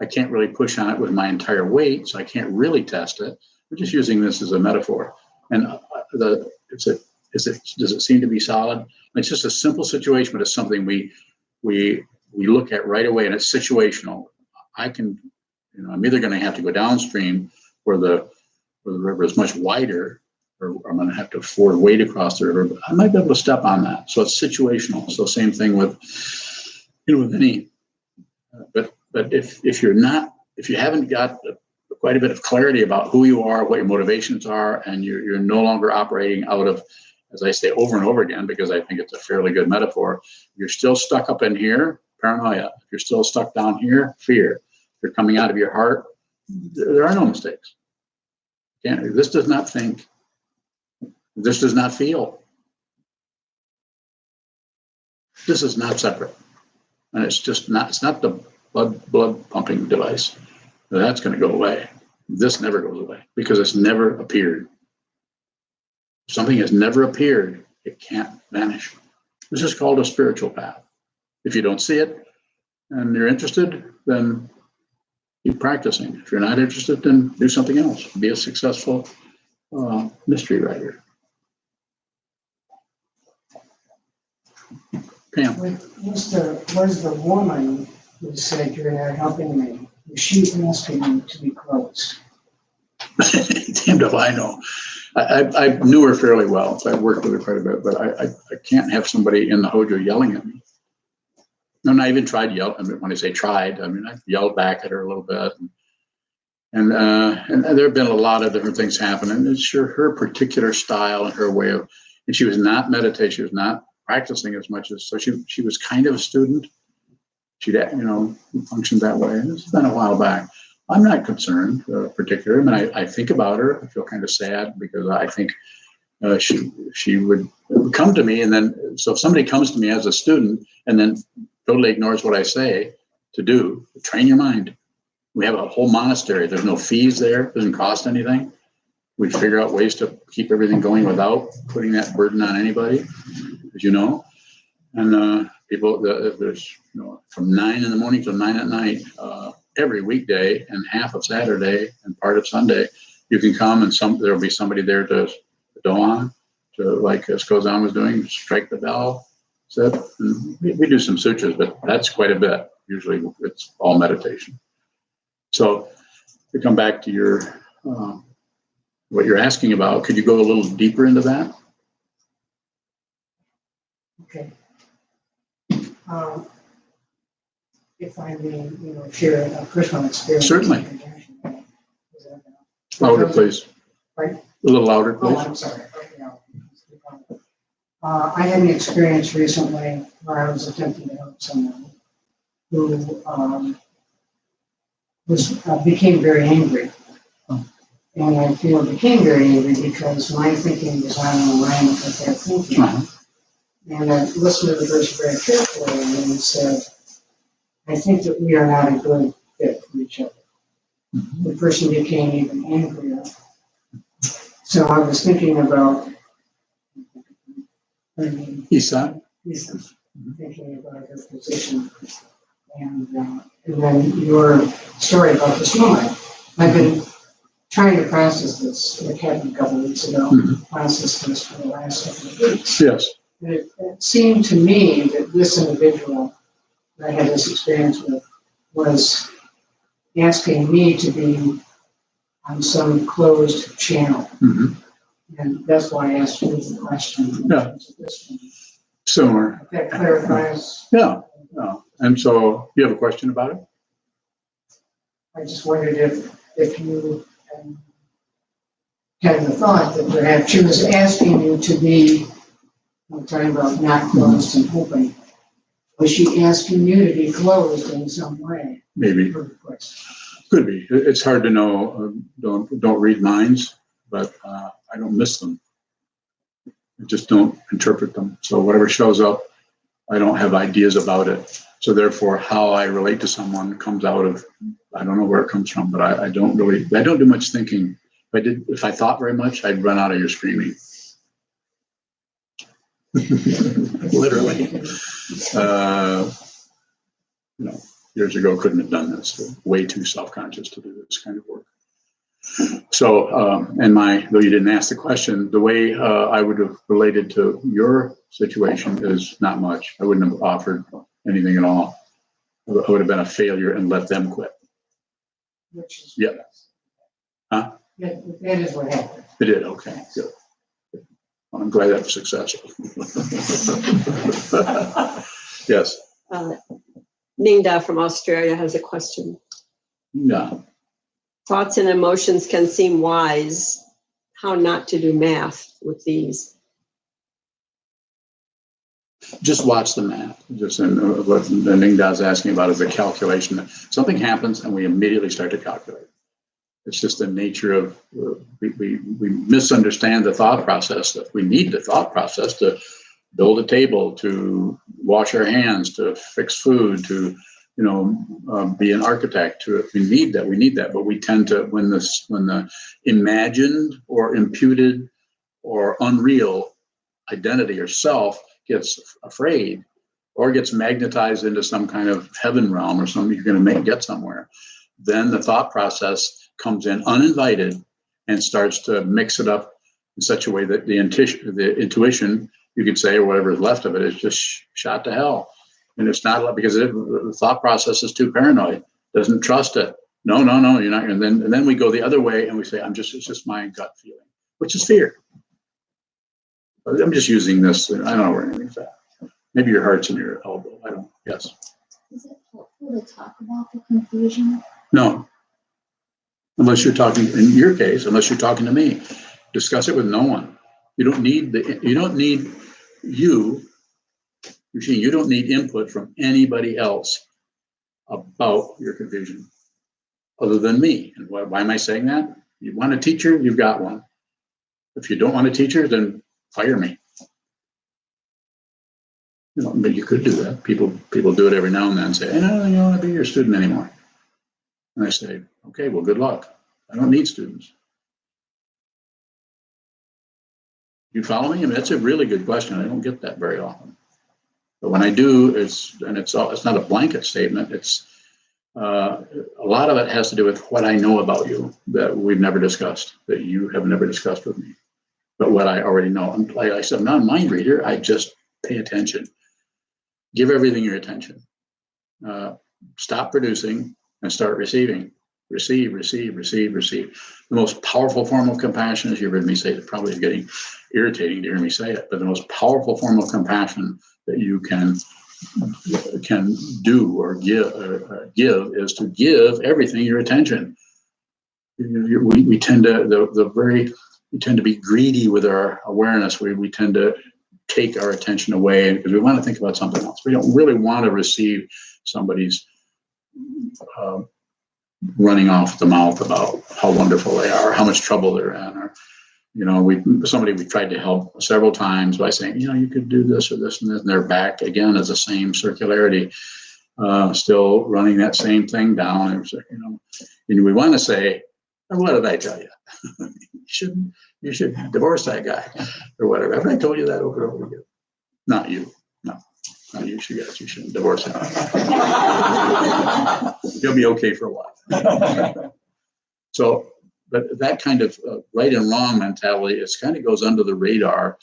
I can't really push on it with my entire weight, so I can't really test it. We're just using this as a metaphor. And does it seem to be solid? It's just a simple situation, but it's something we look at right away, and it's situational. I'm either going to have to go downstream where the river is much wider, or I'm going to have to afford weight across the river. But I might be able to step on that. So it's situational. So same thing with any. But if you haven't got quite a bit of clarity about who you are, what your motivations are, and you're no longer operating out of, as I say over and over again, because I think it's a fairly good metaphor, you're still stuck up in here, paranoia. If you're still stuck down here, fear. If you're coming out of your heart, there are no mistakes. This does not think. This does not feel. This is not separate. And it's not the blood pumping device. That's going to go away. This never goes away because it's never appeared. If something has never appeared, it can't vanish. This is called a spiritual path. If you don't see it and you're interested, then keep practicing. If you're not interested, then do something else. Be a successful mystery writer. Pam. Was the woman who said you're there helping me, was she asking me to be closed? Damned if I know. I knew her fairly well, so I worked with her quite a bit, but I can't have somebody in the Hojo yelling at me. And I even tried yelling. I mean, when I say tried, I mean, I yelled back at her a little bit. And there have been a lot of different things happen. And it's her particular style and her way of, and she was not meditating, she was not practicing as much as, so she was kind of a student. She'd, functioned that way. And it's been a while back. I'm not concerned particularly. I mean, I think about her. I feel kind of sad because I think she would come to me, and then, so if somebody comes to me as a student and then totally ignores what I say to do, train your mind. We have a whole monastery. There's no fees there. It doesn't cost anything. We figure out ways to keep everything going without putting that burden on anybody, as you know. And people, there's from 9 in the morning till 9 at night, every weekday and half of Saturday and part of Sunday, you can come and there'll be somebody there to go on, to like Sokuzan was doing, strike the bell, sit. And we do some sutras, but that's quite a bit. Usually it's all meditation. So to come back to your what you're asking about, could you go a little deeper into that? Okay. If I may, share a personal experience. Certainly. Louder, please. Right? A little louder, Oh, please. I'm sorry. Okay, I had an experience recently where I was attempting to help someone who became very angry. And I feel became very angry because my thinking was out of alignment with their thinking. And I listened to the person very carefully and said, I think that we are not a good fit for each other. The person became even angrier. So I was thinking about Isan? thinking about her position. And then your story about this woman. I've been trying to process this. It happened a couple of weeks ago. Process this for the last couple of weeks. Yes. And it seemed to me that this individual that I had this experience with was asking me to be on some closed channel. And that's why I asked you the question. Yeah. Similar. That clarifies. Yeah. And so you have a question about it? I just wondered if you had the thought that perhaps she was asking you to be, I'm talking about not closed and open. Was she asking you to be closed in some way? Maybe. Could be. It's hard to know. Don't read minds, but I don't miss them. I just don't interpret them. So whatever shows up, I don't have ideas about it. So therefore, how I relate to someone comes out of, I don't know where it comes from, but I don't do much thinking. If I thought very much, I'd run out of your screaming. Literally. Years ago, couldn't have done this. Way too self-conscious to do this kind of work. So, though you didn't ask the question, the way I would have related to your situation is not much. I wouldn't have offered anything at all. I would have been a failure and let them quit. Which is Yeah. Huh? Yeah, that is what happened. It did. Okay. Good. Well, I'm glad that was successful. Yes. Ningda from Australia has a question. Yeah. Thoughts and emotions can seem wise. How not to do math with these? Just watch the math. Just what Ningda's asking about is the calculation. Something happens and we immediately start to calculate. It's just the nature of we misunderstand the thought process. That we need the thought process to build a table, to wash our hands, to fix food, to be an architect. We need that. But we tend to when the imagined or imputed or unreal identity or self gets afraid or gets magnetized into some kind of heaven realm or something you're going to get somewhere, then the thought process comes in uninvited and starts to mix it up in such a way that the intuition, you could say, or whatever is left of it, is just shot to hell. And it's not because the thought process is too paranoid, doesn't trust it. No, you're not. And then we go the other way and we say, it's just my gut feeling, which is fear. I'm just using this. I don't know where anything's at. Maybe your heart's in your elbow. I don't. Yes. Is it helpful to talk about the confusion? No. Unless you're talking, in your case, unless you're talking to me, discuss it with no one. You don't need Eugene, you don't need input from anybody else about your confusion other than me. And why am I saying that? You want a teacher, you've got one. If you don't want a teacher, then fire me. But you could do that. People do it every now and then and say, I don't want to be your student anymore. And I say, okay, well, good luck. I don't need students. You follow me? I mean, that's a really good question. I don't get that very often. But when I do, it's not a blanket statement. It's a lot of it has to do with what I know about you that we've never discussed, that you have never discussed with me. But what I already know, like I said, I'm not a mind reader. I just pay attention. Give everything your attention. Stop producing and start receiving. Receive, receive, receive, receive. The most powerful form of compassion, as you've heard me say, it probably is getting irritating to hear me say it, but the most powerful form of compassion that you can do or give is to give everything your attention. We tend to we tend to be greedy with our awareness. We tend to take our attention away because we want to think about something else. We don't really want to receive somebody's running off the mouth about how wonderful they are, how much trouble they're in, or we tried to help several times by saying, you could do this or this and this, and they're back again as the same circularity, still running that same thing down. And we want to say, what did I tell you? You should divorce that guy or whatever. Haven't I told you that over and over again? Not you. No. Not you. You shouldn't divorce him. You'll be okay for a while. So, but that kind of right and wrong mentality, it kind of goes under the radar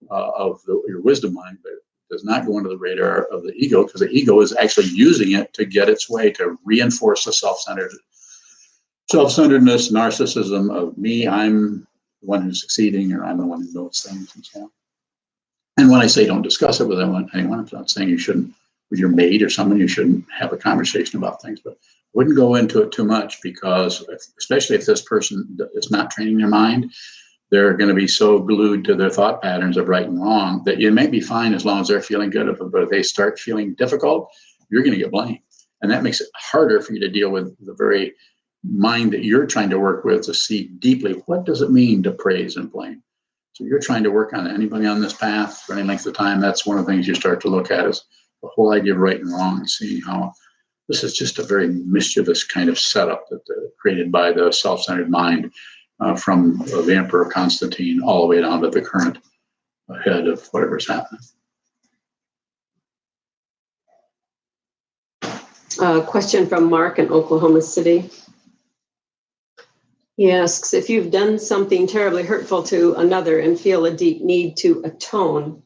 of your wisdom mind, but it does not go under the radar of the ego, because the ego is actually using it to get its way, to reinforce the self-centeredness, narcissism of me. I'm the one who's succeeding, or I'm the one who knows things and so on. And when I say don't discuss it with anyone, I'm not saying you shouldn't, with your mate or someone, you shouldn't have a conversation about things, but wouldn't go into it too much, because especially if this person is not training their mind, they're going to be so glued to their thought patterns of right and wrong that you may be fine as long as they're feeling good. But if they start feeling difficult, you're going to get blamed. And that makes it harder for you to deal with the very mind that you're trying to work with, to see deeply, what does it mean to praise and blame? So you're trying to work on anybody on this path for any length of time. That's one of the things you start to look at, is the whole idea of right and wrong, and seeing how this is just a very mischievous kind of setup that created by the self-centered mind, from the Emperor Constantine all the way down to the current head of whatever's happening. Question from Mark in Oklahoma City. He asks, if you've done something terribly hurtful to another and feel a deep need to atone,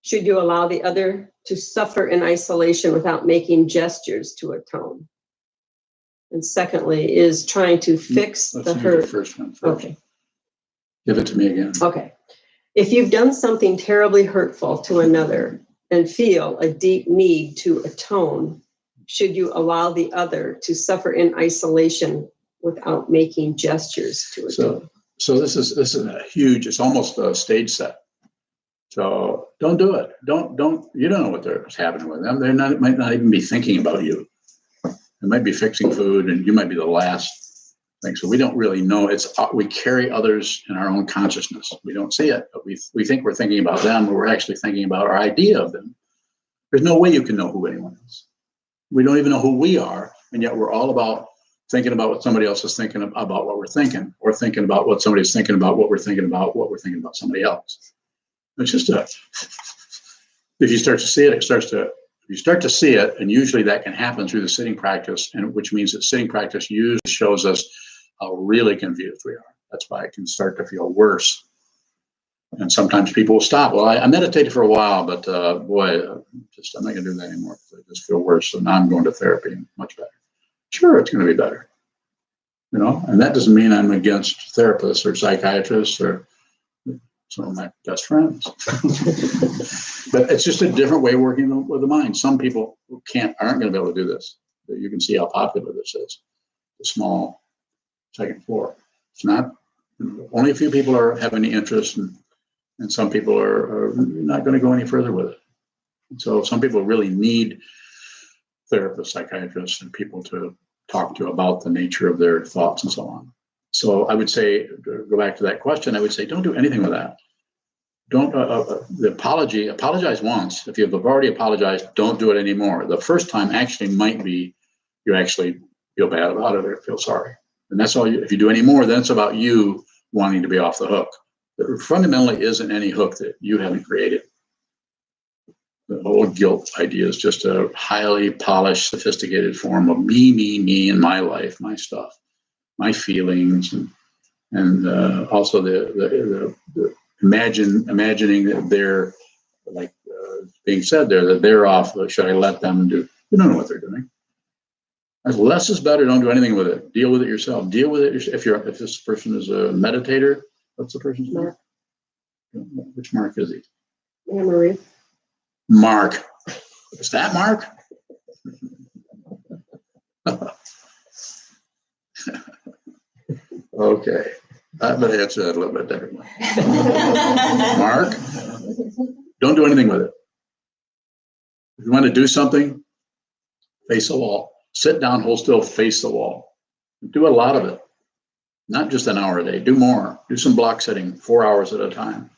should you allow the other to suffer in isolation without making gestures to atone? And secondly, is trying to fix Let's the do hurt. the first one first. Okay. Give it to me again. Okay. If you've done something terribly hurtful to another and feel a deep need to atone, should you allow the other to suffer in isolation without making gestures to atone? So this is a huge, it's almost a stage set. So don't do it. Don't, you don't know what's happening with them. Might not even be thinking about you. They might be fixing food, and you might be the last thing. So we don't really know. We carry others in our own consciousness. We don't see it, but we think we're thinking about them, but we're actually thinking about our idea of them. There's no way you can know who anyone is. We don't even know who we are, and yet we're all about thinking about what somebody else is thinking about what we're thinking, or thinking about what somebody's thinking about what we're thinking about what we're thinking about somebody else. It's just if you start to see it, you start to see it, and usually that can happen through the sitting practice, and which means that sitting practice usually shows us how really confused we are. That's why it can start to feel worse. And sometimes people will stop. Well, I meditated for a while, but I'm not going to do that anymore because I just feel worse. So now I'm going to therapy, and much better. Sure, it's going to be better. And that doesn't mean I'm against therapists or psychiatrists or some of my best friends. But it's just a different way of working with the mind. Some people aren't going to be able to do this. You can see how popular this is. The small second floor. It's not, only a few people have any interest, and some people are not going to go any further with it. And so some people really need therapists, psychiatrists, and people to talk to about the nature of their thoughts and so on. So I would say, to go back to that question, I would say, don't do anything with that. Don't, apologize once. If you've already apologized, don't do it anymore. The first time actually might be, you actually feel bad about it or feel sorry. And that's all if you do any more, then it's about you wanting to be off the hook there fundamentally isn't any hook that you haven't created. The whole guilt idea is just a highly polished, sophisticated form of me, and my life, my stuff, my feelings, and also the imagining that they're like being said there, that they're off. Should I let them do? You don't know what they're doing. As less is better. Don't do anything with it. Deal with it yourself. Deal with it if this person is a meditator. What's the person's name? Which Mark is he? Anne Marie. Mark. Is that Mark? Okay. I'm going to answer that a little bit differently. Mark, don't do anything with it. If you want to do something, face the wall. Sit down, hold still, face the wall. Do a lot of it. Not just an hour a day. Do more. Do some block setting, 4 hours at a time.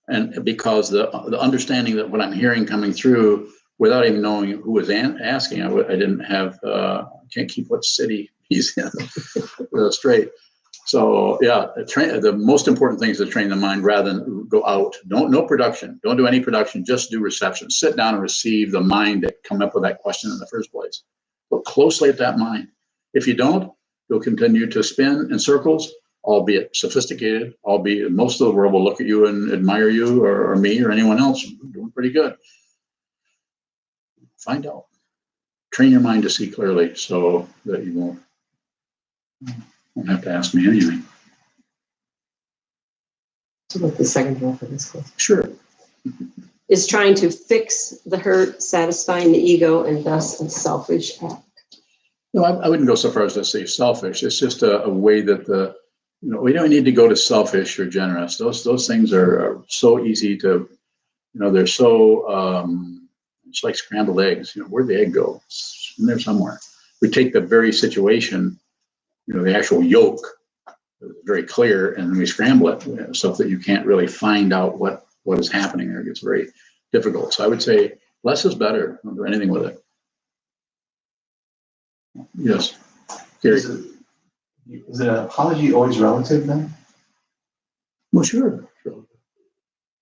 And because the understanding that what I'm hearing coming through, without even knowing who was asking, I didn't have, can't keep what city he's in straight. So yeah, the most important thing is to train the mind rather than go out. No production. Don't do any production. Just do reception. Sit down and receive the mind that come up with that question in the first place. Look closely at that mind. If you don't, you'll continue to spin in circles, albeit sophisticated, albeit most of the world will look at you and admire you or me or anyone else. You're doing pretty good. Find out. Train your mind to see clearly so that you won't have to ask me anything. So what the second half of this question? Sure. Is trying to fix the hurt, satisfying the ego, and thus a selfish act. No, I wouldn't go so far as to say selfish. It's just a way that we don't need to go to selfish or generous. Those things are so easy to, they're so, it's like scrambled eggs. Where'd the egg go? It's in there somewhere. We take the very situation, the actual yolk, very clear, and we scramble it so that you can't really find out what is happening there. It gets very difficult. So I would say less is better. Don't do anything with it. Yes. Gary. Is an apology always relative then? Well, sure.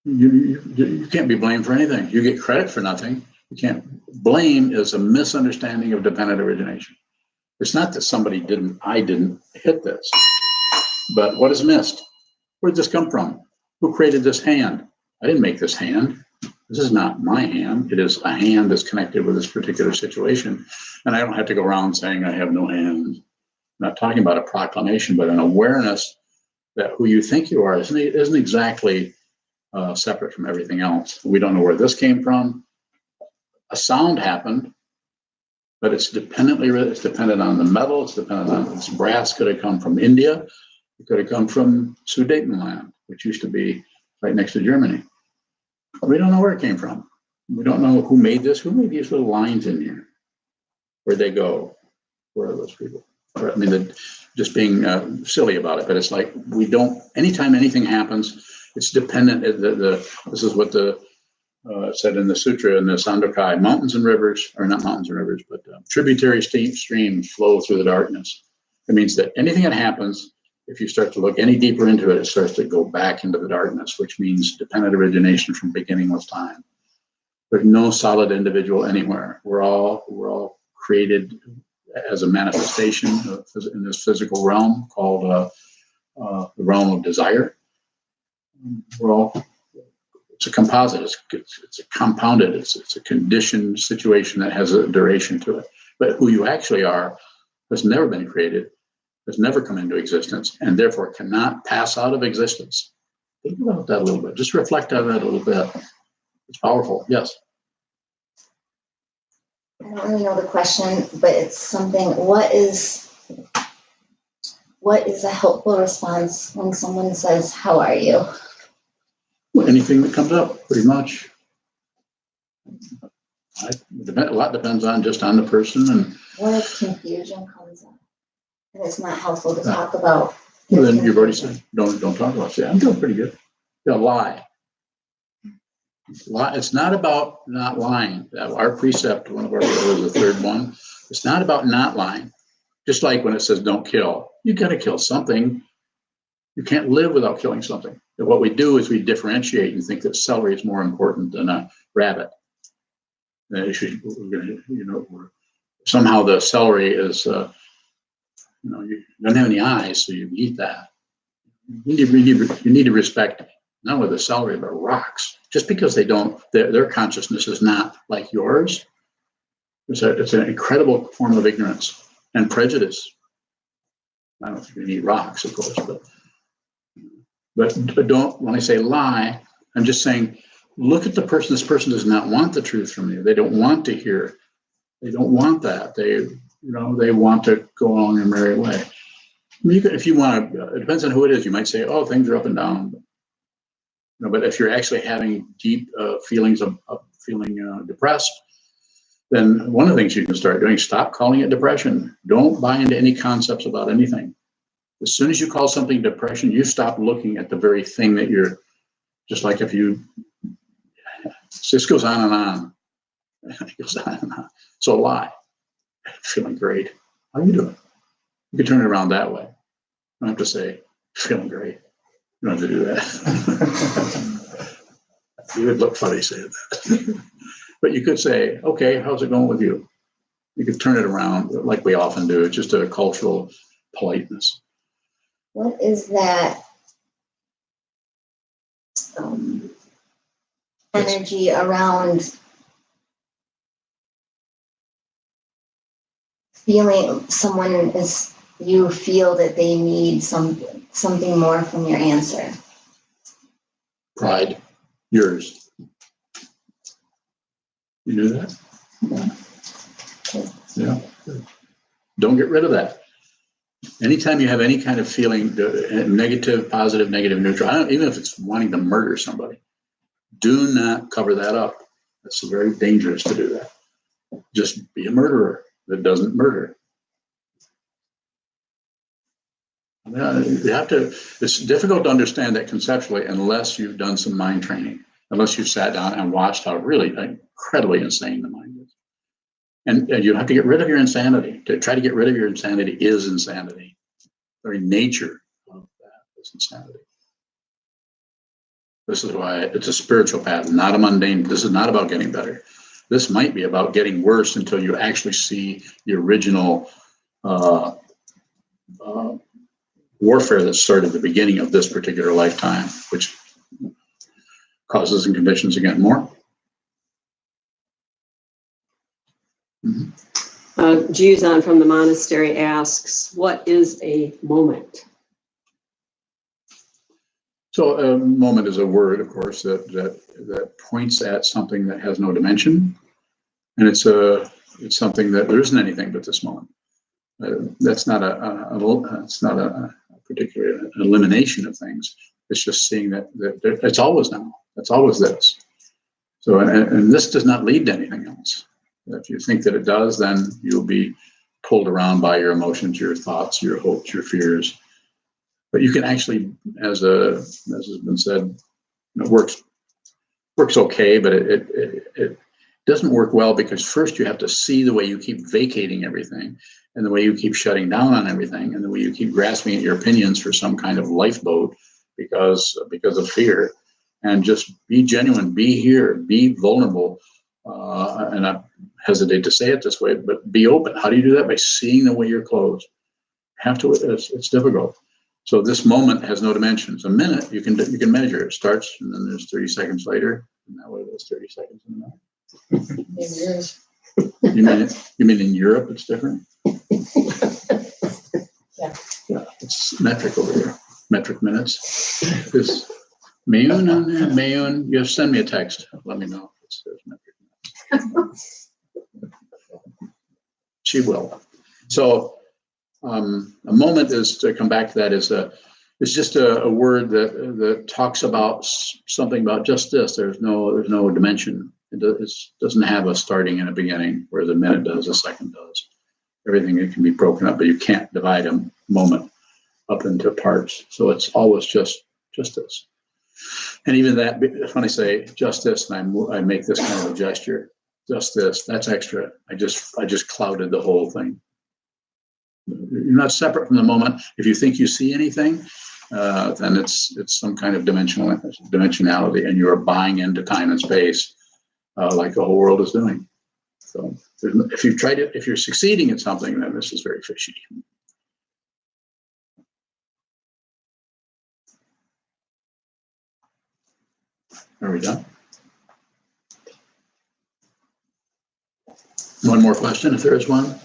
You can't be blamed for anything. You get credit for nothing. You can't. Blame is a misunderstanding of dependent origination. It's not that I didn't hit this, but what is missed? Where did this come from? Who created this hand? I didn't make this hand. This is not my hand. It is a hand that's connected with this particular situation. And I don't have to go around saying I have no hands. I'm not talking about a proclamation, but an awareness that who you think you are isn't exactly separate from everything else. We don't know where this came from. A sound happened, but it's dependent on the metal. It's dependent on this brass. Could have come from India. It could have come from Sudetenland, which used to be right next to Germany. We don't know where it came from. We don't know who made this. Who made these little lines in here? Where'd they go? Where are those people? I mean, just being silly about it, but it's like we don't. Anytime anything happens, it's dependent. This is what the said in the sutra in the Sandokai: mountains and rivers, or not mountains and rivers, but tributary streams flow through the darkness. It means that anything that happens, if you start to look any deeper into it, it starts to go back into the darkness, which means dependent origination from beginningless time. There's no solid individual anywhere. We're all created as a manifestation in this physical realm called the realm of desire. It's a composite. It's a compounded. It's a conditioned situation that has a duration to it. But who you actually are has never been created, has never come into existence, and therefore cannot pass out of existence. Think about that a little bit. Just reflect on that a little bit. It's powerful. Yes. I don't really know the question, but it's something. What is a helpful response when someone says, "How are you?" Well, anything that comes up, pretty much. A lot depends on the person. And What if confusion comes up and it's not helpful to talk about? well, then you've already said, don't talk about it. Say, I'm doing pretty good. Yeah, lie. It's not about not lying. Our precept, one of our was the third one. It's not about not lying. Just like when it says don't kill, you got to kill something. You can't live without killing something. And what we do is we differentiate and think that celery is more important than a rabbit. Somehow the celery is, you don't have any eyes, so you eat that. You need to respect not only the celery, but rocks. Just because they don't, their consciousness is not like yours. It's an incredible form of ignorance and prejudice. I don't know if you can eat rocks, of course, but don't, when I say lie, I'm just saying, look at the person. This person does not want the truth from you. They don't want to hear. They don't want that. They want to go along their merry way. I mean, if you want to, it depends on who it is. You might say, oh, things are up and down. But if you're actually having deep feelings of feeling depressed, then one of the things you can start doing, stop calling it depression. Don't buy into any concepts about anything. As soon as you call something depression, you stop looking at the very thing that you're, just like if you, this goes on and on. It goes on and on. So lie. Feeling great. How are you doing? You can turn it around that way. You don't have to say, feeling great. You don't have to do that. You would look funny saying that. But you could say, okay, how's it going with you? You could turn it around like we often do. It's just a cultural politeness. What is that energy around feeling someone is, you feel that they need something more from your answer? Pride, yours. You knew that? Yeah. Don't get rid of that. Anytime you have any kind of feeling, negative, positive, negative, neutral, even if it's wanting to murder somebody, do not cover that up. It's very dangerous to do that. Just be a murderer that doesn't murder. You have to, it's difficult to understand that conceptually unless you've done some mind training, unless you've sat down and watched how really incredibly insane the mind is. And you have to get rid of your insanity. To try to get rid of your insanity is insanity. The very nature of that is insanity. This is why it's a spiritual path, not a mundane. This is not about getting better. This might be about getting worse until you actually see the original warfare that started at the beginning of this particular lifetime, which causes and conditions again more. Juzan from the monastery asks, what is a moment? So a moment is a word, of course, that points at something that has no dimension, and it's something that there isn't anything but this moment. That's not a particular elimination of things. It's just seeing that it's always now. It's always this. So and this does not lead to anything else. If you think that it does, then you'll be pulled around by your emotions, your thoughts, your hopes, your fears. But you can actually, as has been said, it works okay, but it doesn't work well because first you have to see the way you keep vacating everything, and the way you keep shutting down on everything, and the way you keep grasping at your opinions for some kind of lifeboat because of fear. And just be genuine, be here, be vulnerable. And I hesitate to say it this way, but be open. How do you do that? By seeing the way you're closed. It's difficult. So this moment has no dimensions. A minute you can measure. It starts and then there's 30 seconds later, and that way there's 30 seconds in a minute. You mean in Europe it's different? Yeah, it's metric over here. Metric minutes. Is Mayun on there? Mayun, you send me a text. Let me know if there's metric minutes. She will. So a moment is, to come back to that, it's just a word that talks about something about just this. There's no dimension. It doesn't have a starting and a beginning, whereas a minute does, a second does. Everything it can be broken up, but you can't divide a moment up into parts. So it's always just this. And even that, when I say just this, and I make this kind of a gesture, just this, that's extra. I just clouded the whole thing. You're not separate from the moment. If you think you see anything, then it's some kind of dimensionality, and you are buying into time and space, like the whole world is doing. So if you're succeeding at something, then this is very fishy. Are we done? One more question, if there is one.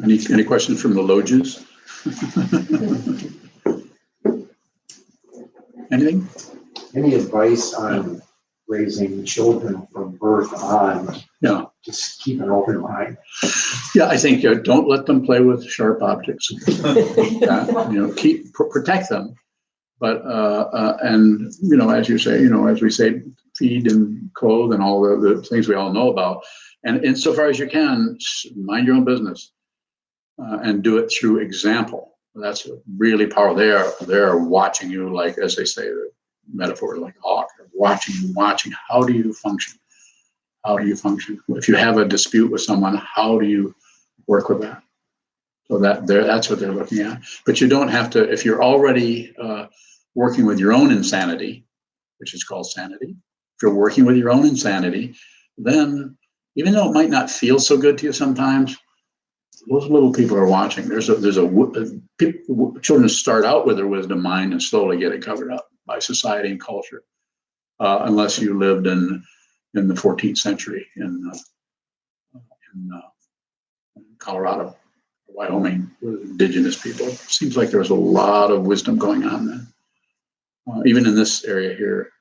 Any questions from the Loges? Anything? Any advice on raising children from birth on? Yeah. Just keep an open mind. Yeah, I think don't let them play with sharp objects. Protect them. But and as you say, as we say, feed and clothe and all the things we all know about. And insofar as you can, mind your own business and do it through example. That's really powerful. They are watching you, like, as they say, the metaphor, like a hawk, watching. How do you function? How do you function? If you have a dispute with someone, how do you work with that? So that's what they're looking at. But you don't have to, if you're already working with your own insanity, which is called sanity. If you're working with your own insanity, then even though it might not feel so good to you sometimes, those little people are watching. Children start out with their wisdom mind and slowly get it covered up by society and culture, unless you lived in the 14th century in Colorado, Wyoming, with indigenous people. It seems like there was a lot of wisdom going on then. Even in this area here,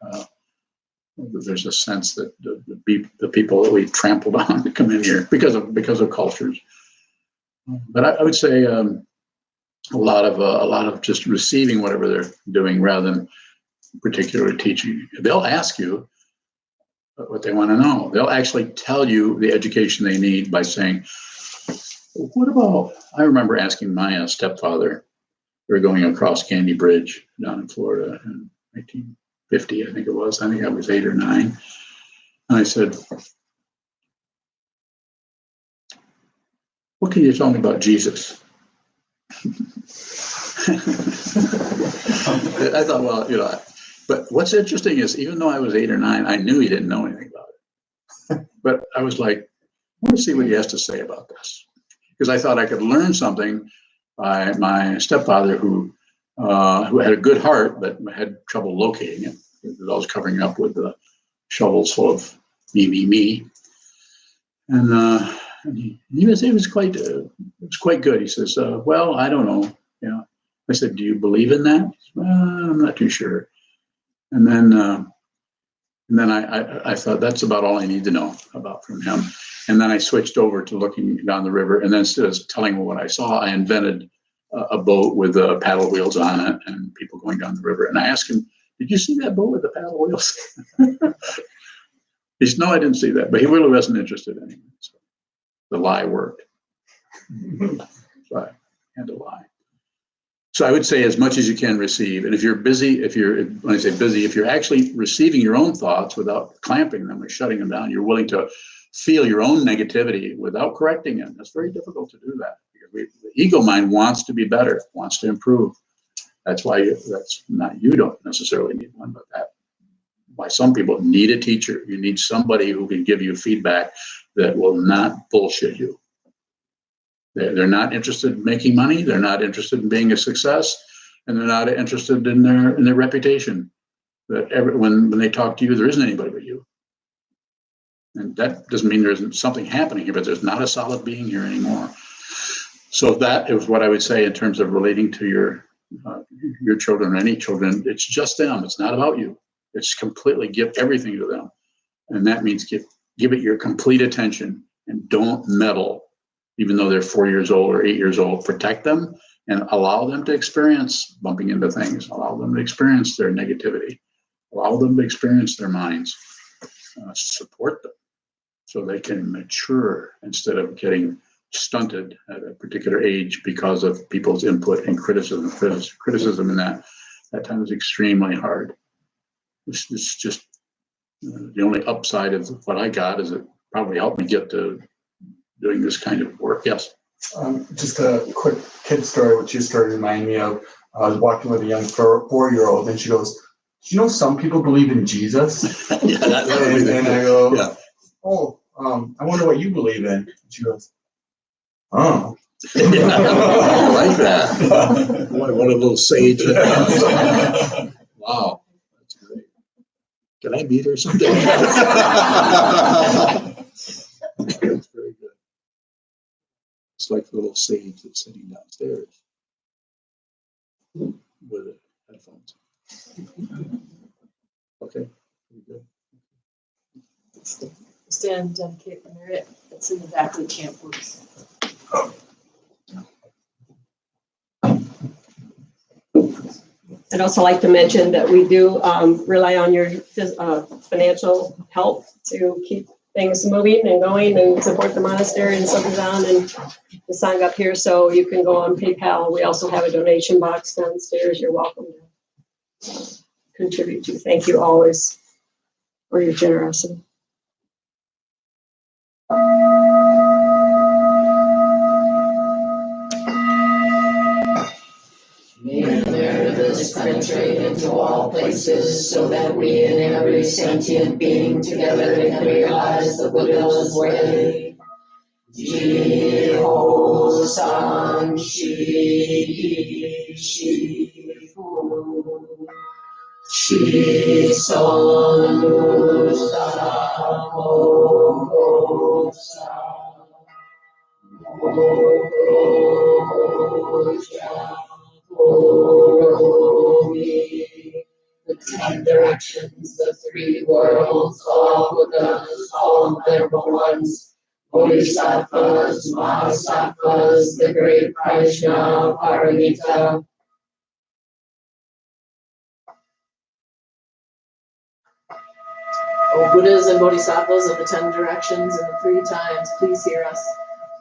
there's a sense that the people that we trampled on to come in here because of cultures. But I would say a lot of just receiving whatever they're doing rather than particularly teaching. They'll ask you what they want to know. They'll actually tell you the education they need by saying, "What about?" I remember asking my stepfather. We were going across Candy Bridge down in Florida in 1950, I think it was. I think I was 8 or 9. And I said, "What can you tell me about Jesus?" I thought, well, but what's interesting is even though I was 8 or 9, I knew he didn't know anything about it. But I was like, I want to see what he has to say about this. Because I thought I could learn something by my stepfather who had a good heart, but had trouble locating it. He was always covering up with the shovels full of me. And it was quite good. He says, "Well, I don't know." I said, "Do you believe in that?" "Well, I'm not too sure." And then I thought that's about all I need to know about from him. And then I switched over to looking down the river. And then instead of telling him what I saw, I invented a boat with paddle wheels on it and people going down the river. And I asked him, "Did you see that boat with the paddle wheels?" He said, "No, I didn't see that." But he really wasn't interested anyway. So the lie worked. So I had to lie. So I would say as much as you can receive. And if you're busy, when I say busy, if you're actually receiving your own thoughts without clamping them or shutting them down, you're willing to feel your own negativity without correcting it. It's very difficult to do that. The ego mind wants to be better, wants to improve. That's why you don't necessarily need one, but that's why some people need a teacher. You need somebody who can give you feedback that will not bullshit you. They're not interested in making money. They're not interested in being a success, and they're not interested in their reputation. That when they talk to you, there isn't anybody but you. And that doesn't mean there isn't something happening here, but there's not a solid being here anymore. So that is what I would say in terms of relating to your children or any children. It's just them. It's not about you. It's completely give everything to them. And that means give it your complete attention and don't meddle, even though they're 4 years old or 8 years old. Protect them and allow them to experience bumping into things. Allow them to experience their negativity. Allow them to experience their minds. Support them so they can mature instead of getting stunted at a particular age because of people's input and criticism. Criticism in that time is extremely hard. It's just the only upside of what I got is it probably helped me get to doing this kind of work. Yes. Just a quick kid story, which your story reminded me of. I was walking with a young 4-year-old, and she goes, "Do you know some people believe in Jesus?" Yeah, that would be And I go, yeah. "Oh, I wonder what you believe in." And she goes, "Oh." I like that. What a little sage. Wow, that's great. Can I meet her someday? That's very good. It's like the little sage that's sitting downstairs with the headphones. Okay, very good. Stand and dedicate the merit that's in the back of the camp books. I'd also like to mention that we do rely on your financial help to keep things moving and going and support the monastery and Sokuzan and the Sangha up here. So you can go on PayPal. We also have a donation box downstairs. You're welcome to contribute to. Thank you always for your generosity. May the merit of this penetrate into all places, so that we and every sentient being together can realize the Buddha's way. Jiho san shi shi fu shi son sa ho sa the 10 directions, the 3 worlds, all Buddhas, all venerable ones, Bodhisattvas, Mahasattvas, the great Prajna, Paramita. O Buddhas and Bodhisattvas of the 10 directions and the 3 times, please hear us.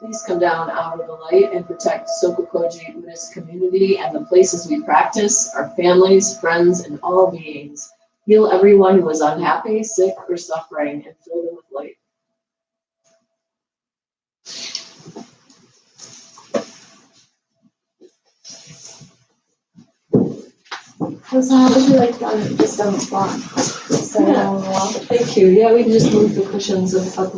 Please come down out of the light and protect Sokokoji Buddhist community and the places we practice, our families, friends, and all beings. Heal everyone who is unhappy, sick, or suffering, and fill them with light. Rosanna, would you like to just on the spot? So, Thank you. Yeah, we can just move the cushions up